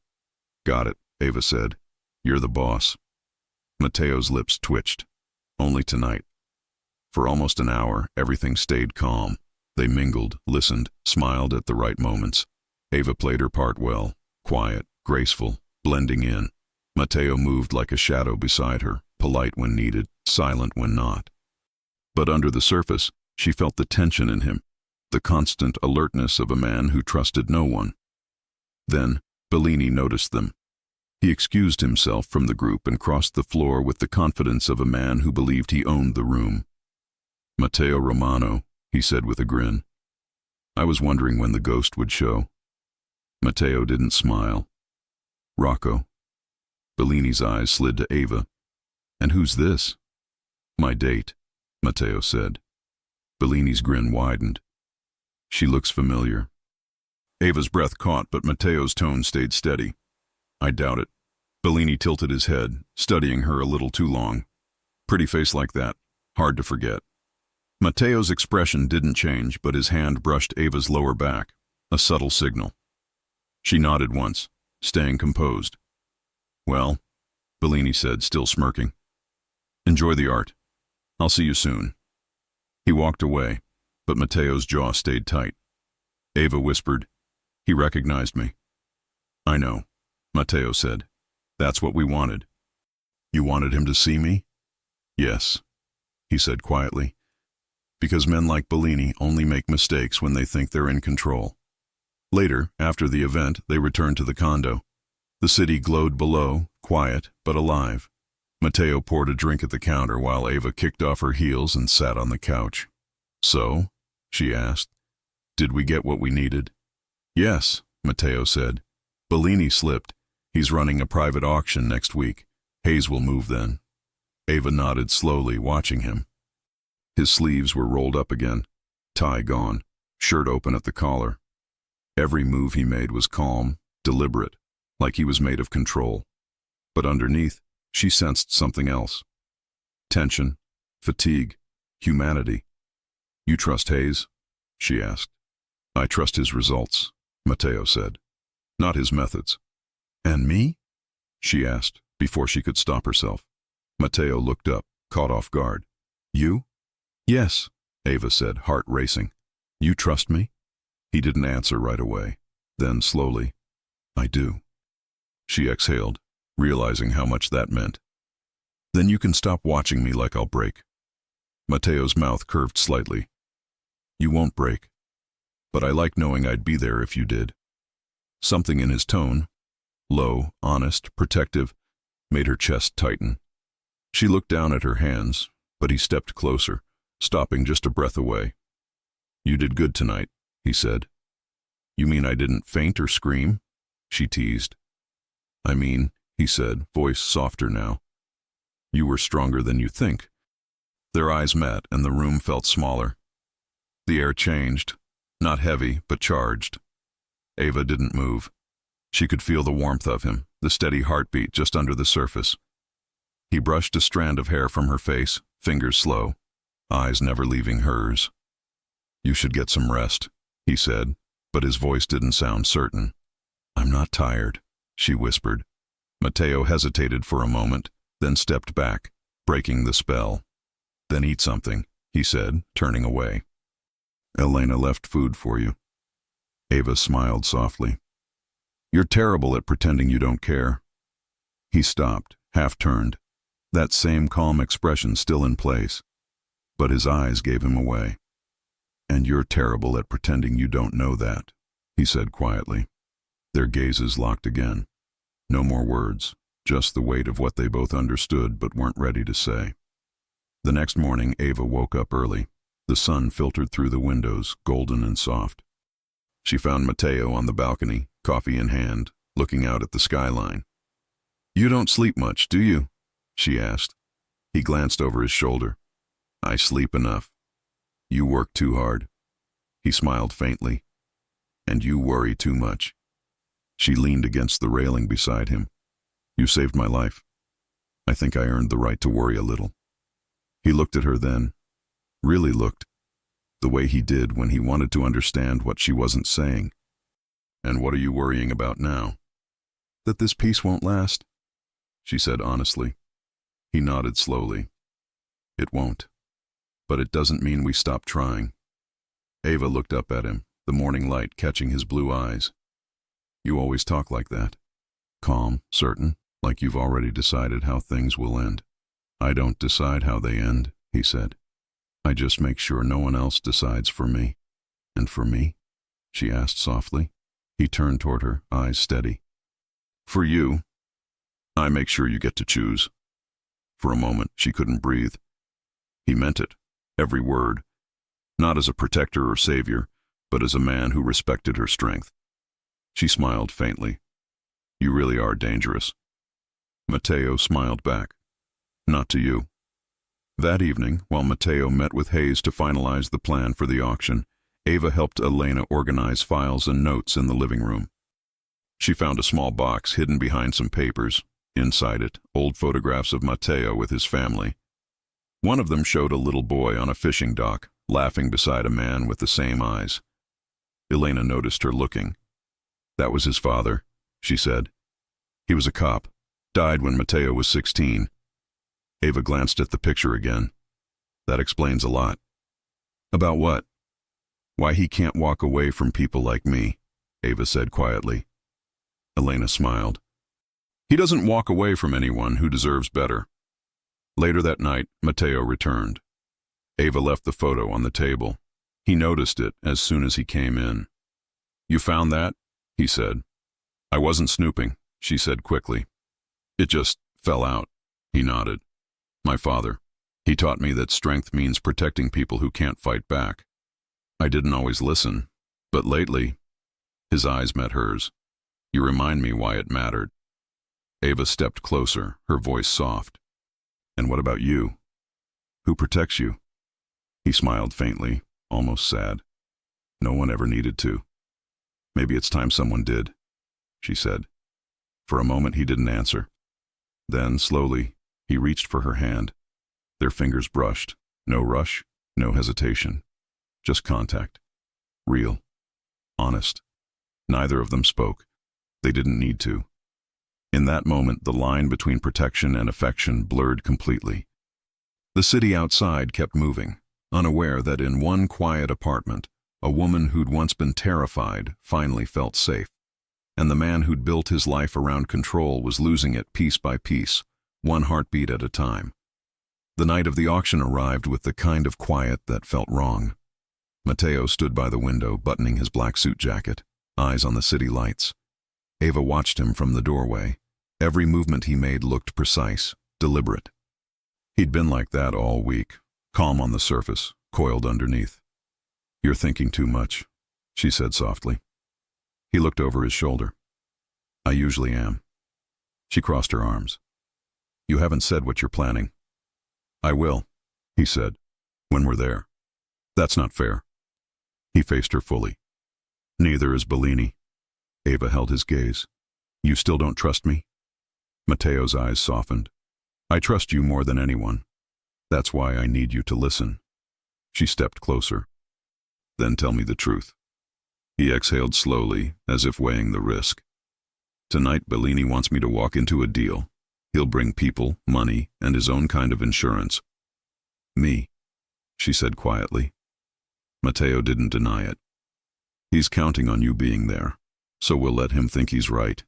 Got it, Ava said. You're the boss. Matteo's lips twitched. Only tonight. For almost an hour, everything stayed calm. They mingled, listened, smiled at the right moments. Ava played her part well. Quiet, graceful, blending in. Matteo moved like a shadow beside her, polite when needed, silent when not. But under the surface, she felt the tension in him, the constant alertness of a man who trusted no one. Then, Bellini noticed them. He excused himself from the group and crossed the floor with the confidence of a man who believed he owned the room. Matteo Romano, he said with a grin. I was wondering when the ghost would show. Matteo didn't smile. Rocco. Bellini's eyes slid to Ava. And who's this? My date, Matteo said. Bellini's grin widened. She looks familiar. Ava's breath caught, but Matteo's tone stayed steady. I doubt it. Bellini tilted his head, studying her a little too long. Pretty face like that. Hard to forget. Matteo's expression didn't change, but his hand brushed Ava's lower back, a subtle signal. She nodded once, staying composed. Well, Bellini said, still smirking. Enjoy the art. I'll see you soon. He walked away, but Matteo's jaw stayed tight. Ava whispered, He recognized me. I know, Matteo said. That's what we wanted. You wanted him to see me? Yes, he said quietly. Because men like Bellini only make mistakes when they think they're in control. Later, after the event, they returned to the condo. The city glowed below, quiet but alive. Matteo poured a drink at the counter while Ava kicked off her heels and sat on the couch. So, she asked, did we get what we needed? Yes, Matteo said. Bellini slipped. He's running a private auction next week. Hayes will move then. Ava nodded slowly, watching him. His sleeves were rolled up again, tie gone, shirt open at the collar. Every move he made was calm, deliberate, like he was made of control. But underneath, she sensed something else. Tension, fatigue, humanity. You trust Hayes? She asked. I trust his results, Matteo said. Not his methods. And me? She asked, before she could stop herself. Matteo looked up, caught off guard. You? Yes, Ava said, heart racing. You trust me? He didn't answer right away. Then, slowly, I do. She exhaled, realizing how much that meant. Then you can stop watching me like I'll break. Matteo's mouth curved slightly. You won't break. But I like knowing I'd be there if you did. Something in his tone, low, honest, protective, made her chest tighten. She looked down at her hands, but he stepped closer, stopping just a breath away. You did good tonight, he said. You mean I didn't faint or scream? She teased. I mean, he said, voice softer now. You were stronger than you think. Their eyes met and the room felt smaller. The air changed, not heavy, but charged. Ava didn't move. She could feel the warmth of him, the steady heartbeat just under the surface. He brushed a strand of hair from her face, fingers slow, eyes never leaving hers. You should get some rest, he said, but his voice didn't sound certain. I'm not tired, she whispered. Matteo hesitated for a moment, then stepped back, breaking the spell. Then eat something, he said, turning away. Elena left food for you. Ava smiled softly. You're terrible at pretending you don't care. He stopped, half-turned, that same calm expression still in place. But his eyes gave him away. And you're terrible at pretending you don't know that, he said quietly. Their gazes locked again. No more words, just the weight of what they both understood but weren't ready to say. The next morning, Ava woke up early. The sun filtered through the windows, golden and soft. She found Matteo on the balcony, coffee in hand, looking out at the skyline. "You don't sleep much, do you?" she asked. He glanced over his shoulder. "I sleep enough. You work too hard." He smiled faintly. "And you worry too much." She leaned against the railing beside him. "You saved my life. I think I earned the right to worry a little." He looked at her then, really looked, the way he did when he wanted to understand what she wasn't saying. "And what are you worrying about now?" "That this peace won't last," she said honestly. He nodded slowly. "It won't. But it doesn't mean we stop trying." Ava looked up at him, the morning light catching his blue eyes. "You always talk like that. Calm, certain, like you've already decided how things will end." "I don't decide how they end," he said. "I just make sure no one else decides for me." "And for me?" she asked softly. He turned toward her, eyes steady. "For you, I make sure you get to choose." For a moment, she couldn't breathe. He meant it, every word, not as a protector or savior, but as a man who respected her strength. She smiled faintly. "You really are dangerous." Matteo smiled back. "Not to you." That evening, while Matteo met with Hayes to finalize the plan for the auction, Ava helped Elena organize files and notes in the living room. She found a small box hidden behind some papers. Inside it, old photographs of Matteo with his family. One of them showed a little boy on a fishing dock, laughing beside a man with the same eyes. Elena noticed her looking. "That was his father," she said. "He was a cop. Died when Matteo was 16. Ava glanced at the picture again. "That explains a lot." "About what?" "Why he can't walk away from people like me," Ava said quietly. Elena smiled. "He doesn't walk away from anyone who deserves better." Later that night, Matteo returned. Ava left the photo on the table. He noticed it as soon as he came in. "You found that?" he said. "I wasn't snooping," she said quickly. "It just fell out." He nodded. "My father. He taught me that strength means protecting people who can't fight back. I didn't always listen, but lately..." His eyes met hers. "You remind me why it mattered." Ava stepped closer, her voice soft. "And what about you? Who protects you?" He smiled faintly, almost sad. "No one ever needed to." "Maybe it's time someone did," she said. For a moment he didn't answer. Then, slowly, he reached for her hand. Their fingers brushed. No rush, no hesitation. Just contact. Real. Honest. Neither of them spoke. They didn't need to. In that moment, the line between protection and affection blurred completely. The city outside kept moving, unaware that in one quiet apartment, a woman who'd once been terrified finally felt safe, and the man who'd built his life around control was losing it piece by piece, one heartbeat at a time. The night of the auction arrived with the kind of quiet that felt wrong. Matteo stood by the window, buttoning his black suit jacket, eyes on the city lights. Ava watched him from the doorway. Every movement he made looked precise, deliberate. He'd been like that all week, calm on the surface, coiled underneath. "You're thinking too much," she said softly. He looked over his shoulder. "I usually am." She crossed her arms. "You haven't said what you're planning." "I will," he said, "when we're there." "That's not fair." He faced her fully. "Neither is Bellini." Ava held his gaze. "You still don't trust me?" Matteo's eyes softened. "I trust you more than anyone. That's why I need you to listen." She stepped closer. "Then tell me the truth." He exhaled slowly, as if weighing the risk. "Tonight Bellini wants me to walk into a deal. He'll bring people, money, and his own kind of insurance." "Me," she said quietly. Matteo didn't deny it. "He's counting on you being there, so we'll let him think he's right."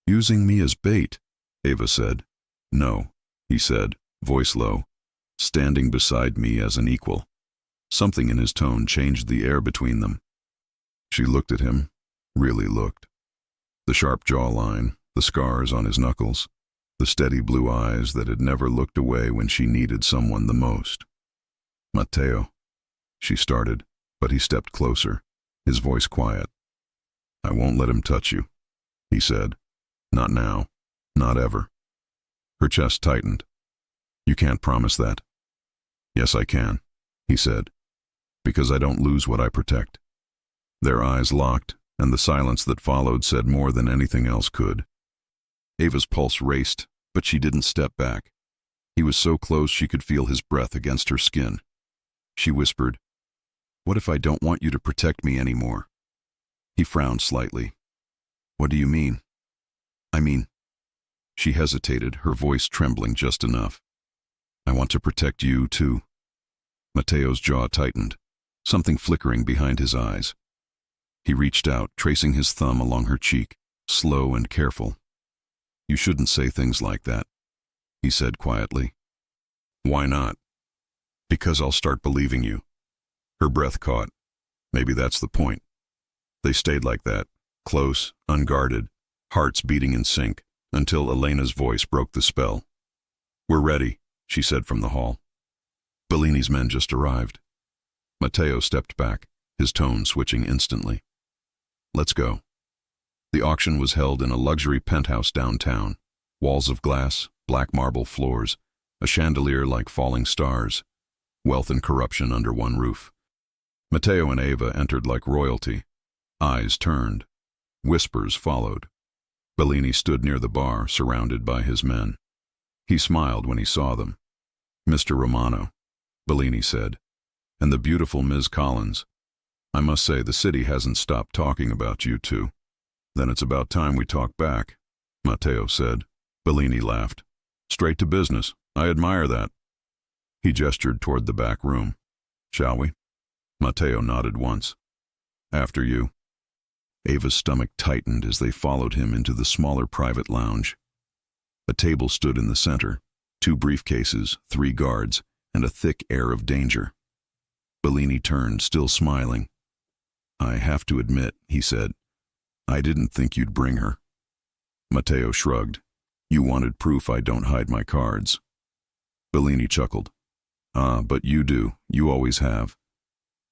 "Using me as bait," Ava said. "No," he said, voice low, "standing beside me as an equal." Something in his tone changed the air between them. She looked at him, really looked. The sharp jawline, the scars on his knuckles, the steady blue eyes that had never looked away when she needed someone the most. "Matteo," she started, but he stepped closer, his voice quiet. "I won't let him touch you," he said. "Not now. Not ever." Her chest tightened. "You can't promise that." "Yes, I can," he said, "because I don't lose what I protect." Their eyes locked, and the silence that followed said more than anything else could. Ava's pulse raced, but she didn't step back. He was so close she could feel his breath against her skin. She whispered, "What if I don't want you to protect me anymore?" He frowned slightly. "What do you mean?" "I mean..." She hesitated, her voice trembling just enough. "I want to protect you, too." Mateo's jaw tightened, something flickering behind his eyes. He reached out, tracing his thumb along her cheek, slow and careful. "You shouldn't say things like that," he said quietly. "Why not?" "Because I'll start believing you." Her breath caught. Maybe that's the point. They stayed like that, close, unguarded, hearts beating in sync, until Elena's voice broke the spell. "We're ready," she said from the hall. Bellini's men just arrived. Mateo stepped back, his tone switching instantly. "Let's go." The auction was held in a luxury penthouse downtown. Walls of glass, black marble floors, a chandelier like falling stars. Wealth and corruption under one roof. Mateo and Ava entered like royalty. Eyes turned. Whispers followed. Bellini stood near the bar, surrounded by his men. He smiled when he saw them. "Mr. Romano," Bellini said, "and the beautiful Ms. Collins. I must say the city hasn't stopped talking about you two." "Then it's about time we talk back," Matteo said. Bellini laughed. "Straight to business. I admire that." He gestured toward the back room. "Shall we?" Matteo nodded once. "After you." Ava's stomach tightened as they followed him into the smaller private lounge. A table stood in the center, 2 briefcases, 3 guards, and a thick air of danger. Bellini turned, still smiling. "I have to admit," he said, "I didn't think you'd bring her." Matteo shrugged. "You wanted proof I don't hide my cards." Bellini chuckled. "Ah, but you do. You always have."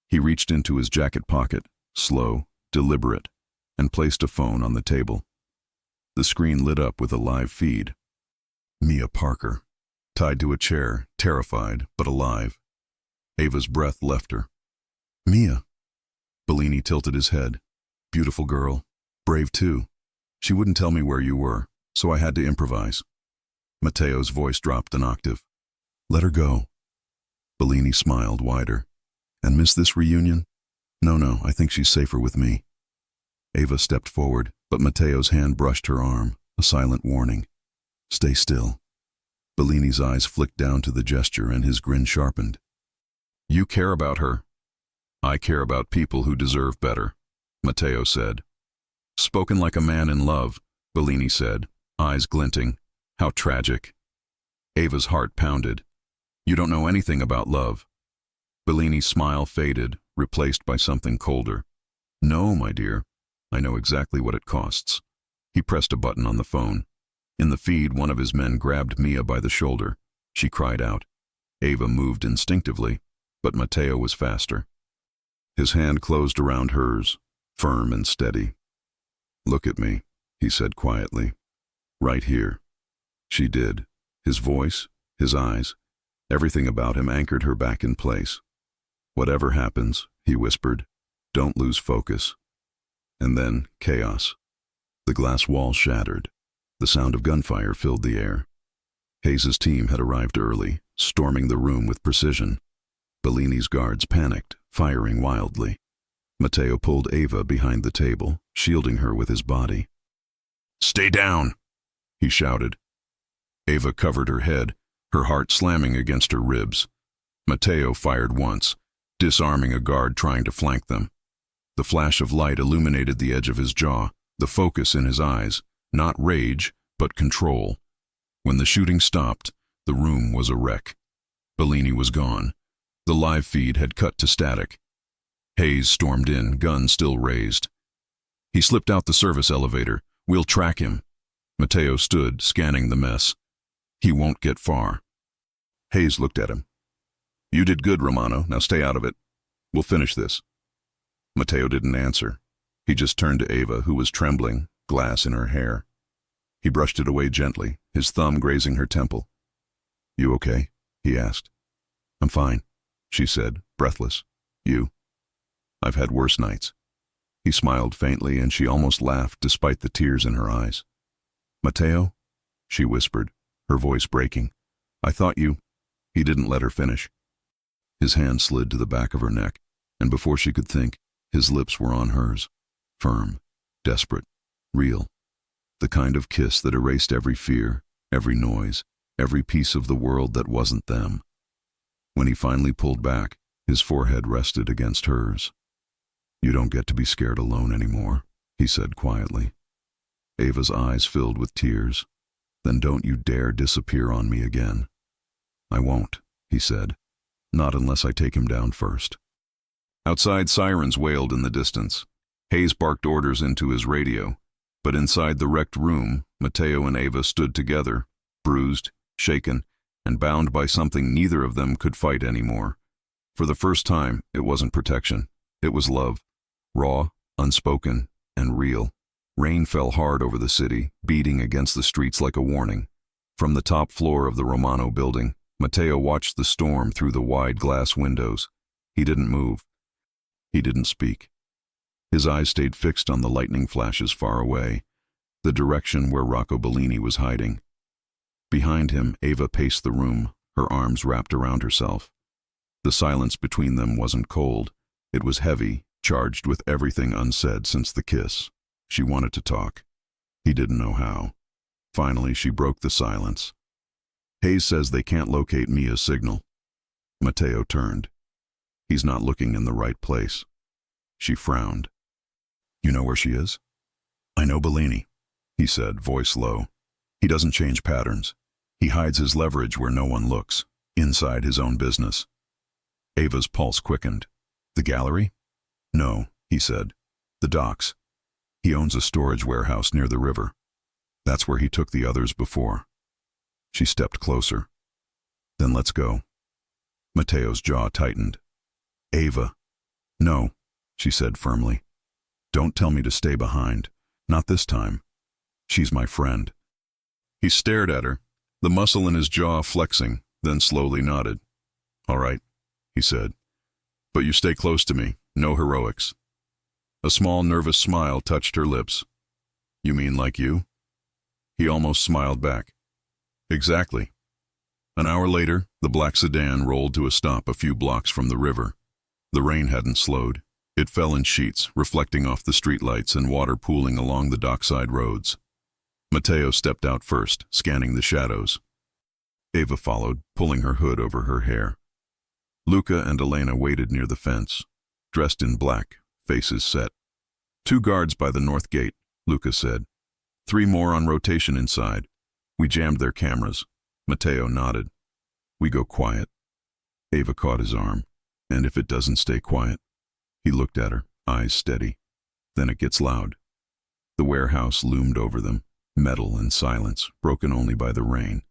He reached into his jacket pocket, slow, deliberate, and placed a phone on the table. The screen lit up with a live feed. Mia Parker, tied to a chair, terrified but alive. Ava's breath left her. "Mia." Bellini tilted his head. "Beautiful girl. Brave too. She wouldn't tell me where you were, so I had to improvise." Matteo's voice dropped an octave. "Let her go." Bellini smiled wider. "And miss this reunion?" No, I think she's safer with me." Ava stepped forward, but Matteo's hand brushed her arm, a silent warning. "Stay still." Bellini's eyes flicked down to the gesture and his grin sharpened. "You care about her." "I care about people who deserve better," Matteo said. "Spoken like a man in love," Bellini said, eyes glinting. "How tragic." Ava's heart pounded. "You don't know anything about love." Bellini's smile faded, replaced by something colder. "No, my dear. I know exactly what it costs." He pressed a button on the phone. In the feed, one of his men grabbed Mia by the shoulder. She cried out. Ava moved instinctively, but Matteo was faster. His hand closed around hers, firm and steady. "Look at me," he said quietly. "Right here." She did. His voice, his eyes, everything about him anchored her back in place. "Whatever happens," he whispered, "don't lose focus." And then chaos. The glass wall shattered. The sound of gunfire filled the air. Hayes's team had arrived early, storming the room with precision. Bellini's guards panicked, firing wildly. Matteo pulled Ava behind the table, shielding her with his body. "Stay down!" he shouted. Ava covered her head, her heart slamming against her ribs. Matteo fired once, disarming a guard trying to flank them. The flash of light illuminated the edge of his jaw, the focus in his eyes, not rage, but control. When the shooting stopped, the room was a wreck. Bellini was gone. The live feed had cut to static. Hayes stormed in, gun still raised. "He slipped out the service elevator. We'll track him." Matteo stood, scanning the mess. "He won't get far." Hayes looked at him. "You did good, Romano. Now stay out of it. We'll finish this." Matteo didn't answer. He just turned to Ava, who was trembling, glass in her hair. He brushed it away gently, his thumb grazing her temple. "You okay?" he asked. "I'm fine," she said, breathless. "You?" "I've had worse nights." He smiled faintly, and she almost laughed despite the tears in her eyes. "Matteo?" she whispered, her voice breaking. "I thought you—" He didn't let her finish. His hand slid to the back of her neck, and before she could think, his lips were on hers. Firm, desperate, real. The kind of kiss that erased every fear, every noise, every piece of the world that wasn't them. When he finally pulled back, his forehead rested against hers. "You don't get to be scared alone anymore," he said quietly. Ava's eyes filled with tears. "Then don't you dare disappear on me again." "I won't," he said. "Not unless I take him down first." Outside, sirens wailed in the distance. Hayes barked orders into his radio, but inside the wrecked room, Matteo and Ava stood together, bruised, shaken, and bound by something neither of them could fight anymore. For the first time, it wasn't protection. It was love. Raw, unspoken, and real. Rain fell hard over the city, beating against the streets like a warning. From the top floor of the Romano building, Matteo watched the storm through the wide glass windows. He didn't move. He didn't speak. His eyes stayed fixed on the lightning flashes far away, the direction where Rocco Bellini was hiding. Behind him, Ava paced the room, her arms wrapped around herself. The silence between them wasn't cold. It was heavy, charged with everything unsaid since the kiss. She wanted to talk. He didn't know how. Finally, she broke the silence. "Hayes says they can't locate Mia's signal." Matteo turned. "He's not looking in the right place." She frowned. "You know where she is?" "I know Bellini," he said, voice low. "He doesn't change patterns. He hides his leverage where no one looks, inside his own business." Ava's pulse quickened. "The gallery?" "No," he said. "The docks. He owns a storage warehouse near the river. That's where he took the others before." She stepped closer. "Then let's go." Matteo's jaw tightened. "Ava." "No," she said firmly. "Don't tell me to stay behind. Not this time. She's my friend." He stared at her, the muscle in his jaw flexing, then slowly nodded. "All right," he said. "But you stay close to me. No heroics." A small, nervous smile touched her lips. "You mean like you?" He almost smiled back. "Exactly." An hour later, the black sedan rolled to a stop a few blocks from the river. The rain hadn't slowed. It fell in sheets, reflecting off the streetlights and water pooling along the dockside roads. Matteo stepped out first, scanning the shadows. Ava followed, pulling her hood over her hair. Luca and Elena waited near the fence, dressed in black, faces set. "2 guards by the north gate," Luca said. 3 more on rotation inside. We jammed their cameras." Matteo nodded. "We go quiet." Ava caught his arm. "And if it doesn't stay quiet?" He looked at her, eyes steady. "Then it gets loud." The warehouse loomed over them, metal and silence, broken only by the rain.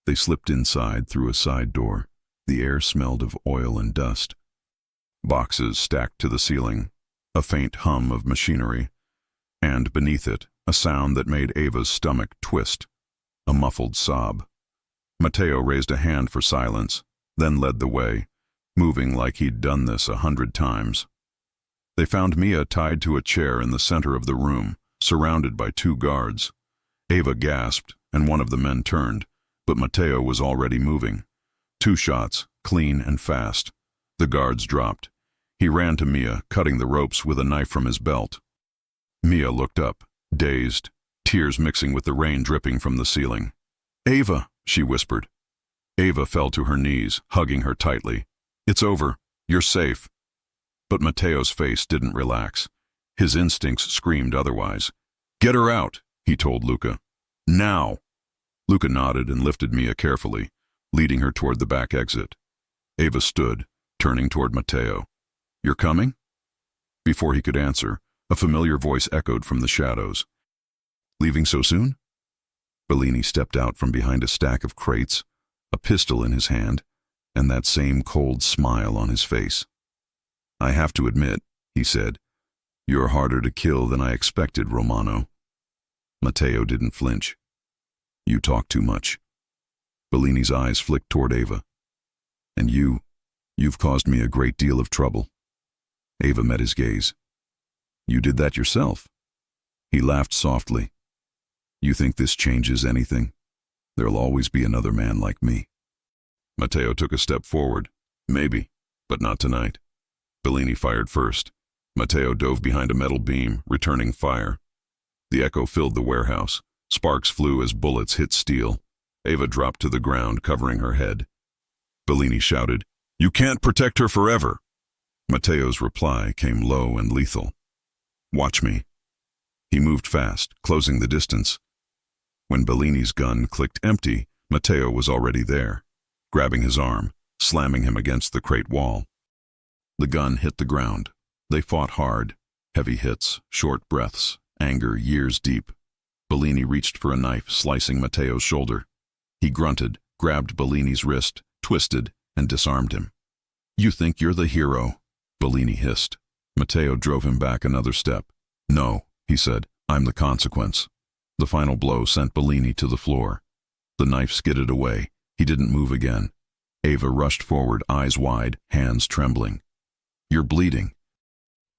They slipped inside through a side door. The air smelled of oil and dust. Boxes stacked to the ceiling, a faint hum of machinery, and beneath it, a sound that made Ava's stomach twist, a muffled sob. Matteo raised a hand for silence, then led the way, moving like he'd done this 100 times. They found Mia tied to a chair in the center of the room, surrounded by 2 guards. Ava gasped, and one of the men turned, but Matteo was already moving. 2 shots, clean and fast. The guards dropped. He ran to Mia, cutting the ropes with a knife from his belt. Mia looked up, dazed, tears mixing with the rain dripping from the ceiling. "Ava," she whispered. Ava fell to her knees, hugging her tightly. "It's over. You're safe." But Matteo's face didn't relax. His instincts screamed otherwise. "Get her out," he told Luca. "Now." Luca nodded and lifted Mia carefully, leading her toward the back exit. Ava stood, turning toward Matteo. "You're coming?" Before he could answer, a familiar voice echoed from the shadows. "Leaving so soon?" Bellini stepped out from behind a stack of crates, a pistol in his hand, and that same cold smile on his face. "I have to admit," he said. "You're harder to kill than I expected, Romano." Matteo didn't flinch. "You talk too much." Bellini's eyes flicked toward Ava. "And you've caused me a great deal of trouble." Ava met his gaze. "You did that yourself." He laughed softly. "You think this changes anything? There'll always be another man like me." Matteo took a step forward. "Maybe, but not tonight." Bellini fired first. Matteo dove behind a metal beam, returning fire. The echo filled the warehouse. Sparks flew as bullets hit steel. Ava dropped to the ground, covering her head. Bellini shouted, "You can't protect her forever." Matteo's reply came low and lethal. "Watch me." He moved fast, closing the distance. When Bellini's gun clicked empty, Matteo was already there, grabbing his arm, slamming him against the crate wall. The gun hit the ground. They fought hard. Heavy hits, short breaths, anger years deep. Bellini reached for a knife, slicing Matteo's shoulder. He grunted, grabbed Bellini's wrist, twisted, and disarmed him. "You think you're the hero," Bellini hissed. Matteo drove him back another step. "No," he said, "I'm the consequence." The final blow sent Bellini to the floor. The knife skidded away. He didn't move again. Ava rushed forward, eyes wide, hands trembling. "You're bleeding."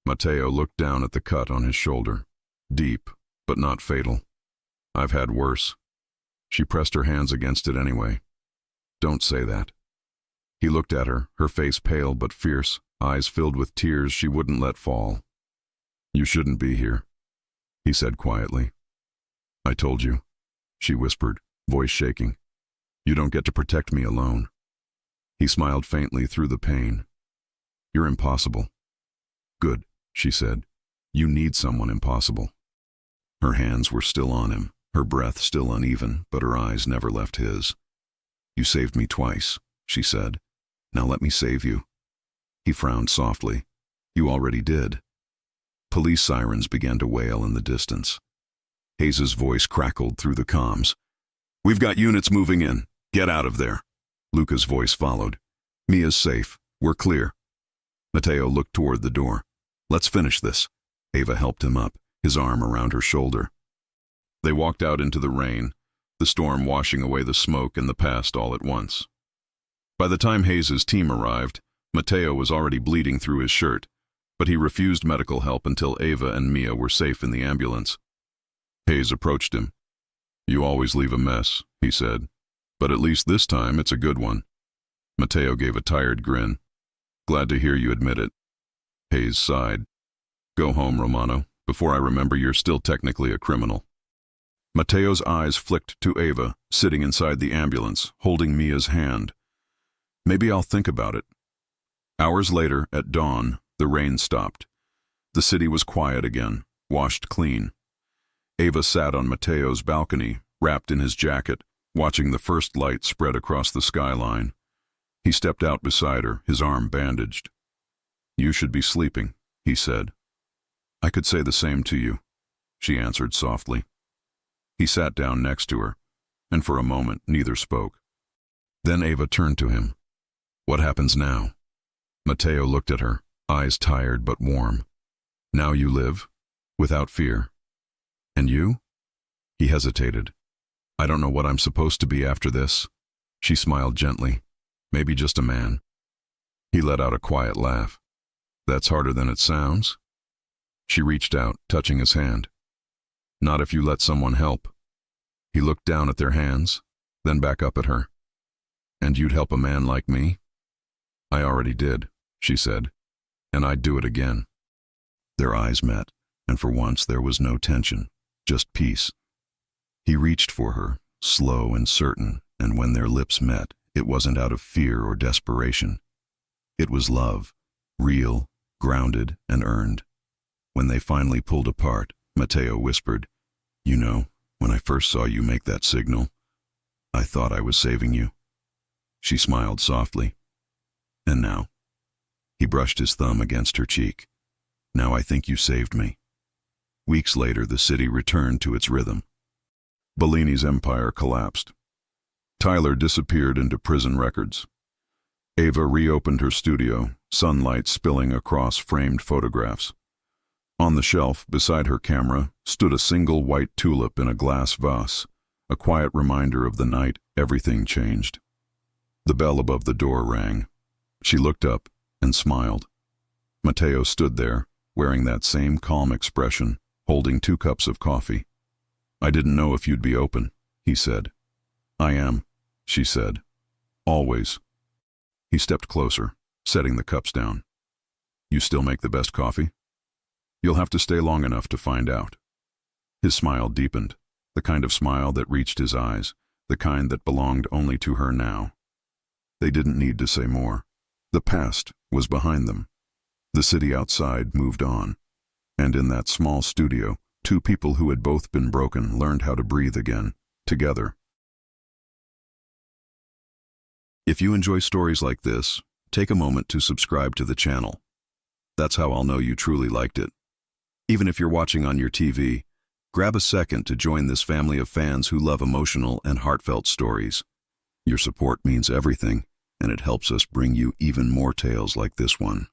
Matteo looked down at the cut on his shoulder. Deep, but not fatal. "I've had worse." She pressed her hands against it anyway. "Don't say that." He looked at her, her face pale but fierce, eyes filled with tears she wouldn't let fall. "You shouldn't be here," he said quietly. "I told you," she whispered, voice shaking. "You don't get to protect me alone." He smiled faintly through the pain. "You're impossible." "Good," she said. "You need someone impossible." Her hands were still on him, her breath still uneven, but her eyes never left his. "You saved me twice," she said. "Now let me save you." He frowned softly. "You already did." Police sirens began to wail in the distance. Hayes's voice crackled through the comms. "We've got units moving in. Get out of there." Luca's voice followed. "Mia's safe. We're clear." Matteo looked toward the door. "Let's finish this." Ava helped him up, his arm around her shoulder. They walked out into the rain, the storm washing away the smoke and the past all at once. By the time Hayes's team arrived, Matteo was already bleeding through his shirt, but he refused medical help until Ava and Mia were safe in the ambulance. Hayes approached him. "You always leave a mess," he said, "but at least this time it's a good one." Matteo gave a tired grin. "Glad to hear you admit it." Hayes sighed. "Go home, Romano, before I remember you're still technically a criminal." Matteo's eyes flicked to Ava, sitting inside the ambulance, holding Mia's hand. "Maybe I'll think about it." Hours later, at dawn, the rain stopped. The city was quiet again, washed clean. Ava sat on Matteo's balcony, wrapped in his jacket, watching the first light spread across the skyline. He stepped out beside her, his arm bandaged. "You should be sleeping," he said. "I could say the same to you," she answered softly. He sat down next to her, and for a moment neither spoke. Then Ava turned to him. "What happens now?" Matteo looked at her, eyes tired but warm. "Now you live, without fear. And you?" He hesitated. "I don't know what I'm supposed to be after this." She smiled gently. "Maybe just a man." He let out a quiet laugh. "That's harder than it sounds." She reached out, touching his hand. "Not if you let someone help." He looked down at their hands, then back up at her. "And you'd help a man like me?" "I already did," she said, "and I'd do it again." Their eyes met, and for once there was no tension, just peace. He reached for her, slow and certain, and when their lips met, it wasn't out of fear or desperation. It was love, real, grounded, and earned. When they finally pulled apart, Matteo whispered, "You know, when I first saw you make that signal, I thought I was saving you." She smiled softly. "And now?" He brushed his thumb against her cheek. "Now I think you saved me." Weeks later, the city returned to its rhythm. Bellini's empire collapsed. Tyler disappeared into prison records. Ava reopened her studio, sunlight spilling across framed photographs. On the shelf, beside her camera, stood a single white tulip in a glass vase, a quiet reminder of the night everything changed. The bell above the door rang. She looked up and smiled. Matteo stood there, wearing that same calm expression, holding 2 cups of coffee. "I didn't know if you'd be open," he said. "I am," she said. "Always." He stepped closer, setting the cups down. "You still make the best coffee?" "You'll have to stay long enough to find out." His smile deepened, the kind of smile that reached his eyes, the kind that belonged only to her now. They didn't need to say more. The past was behind them. The city outside moved on. And in that small studio, 2 people who had both been broken learned how to breathe again, together. If you enjoy stories like this, take a moment to subscribe to the channel. That's how I'll know you truly liked it. Even if you're watching on your TV, grab a second to join this family of fans who love emotional and heartfelt stories. Your support means everything, and it helps us bring you even more tales like this one.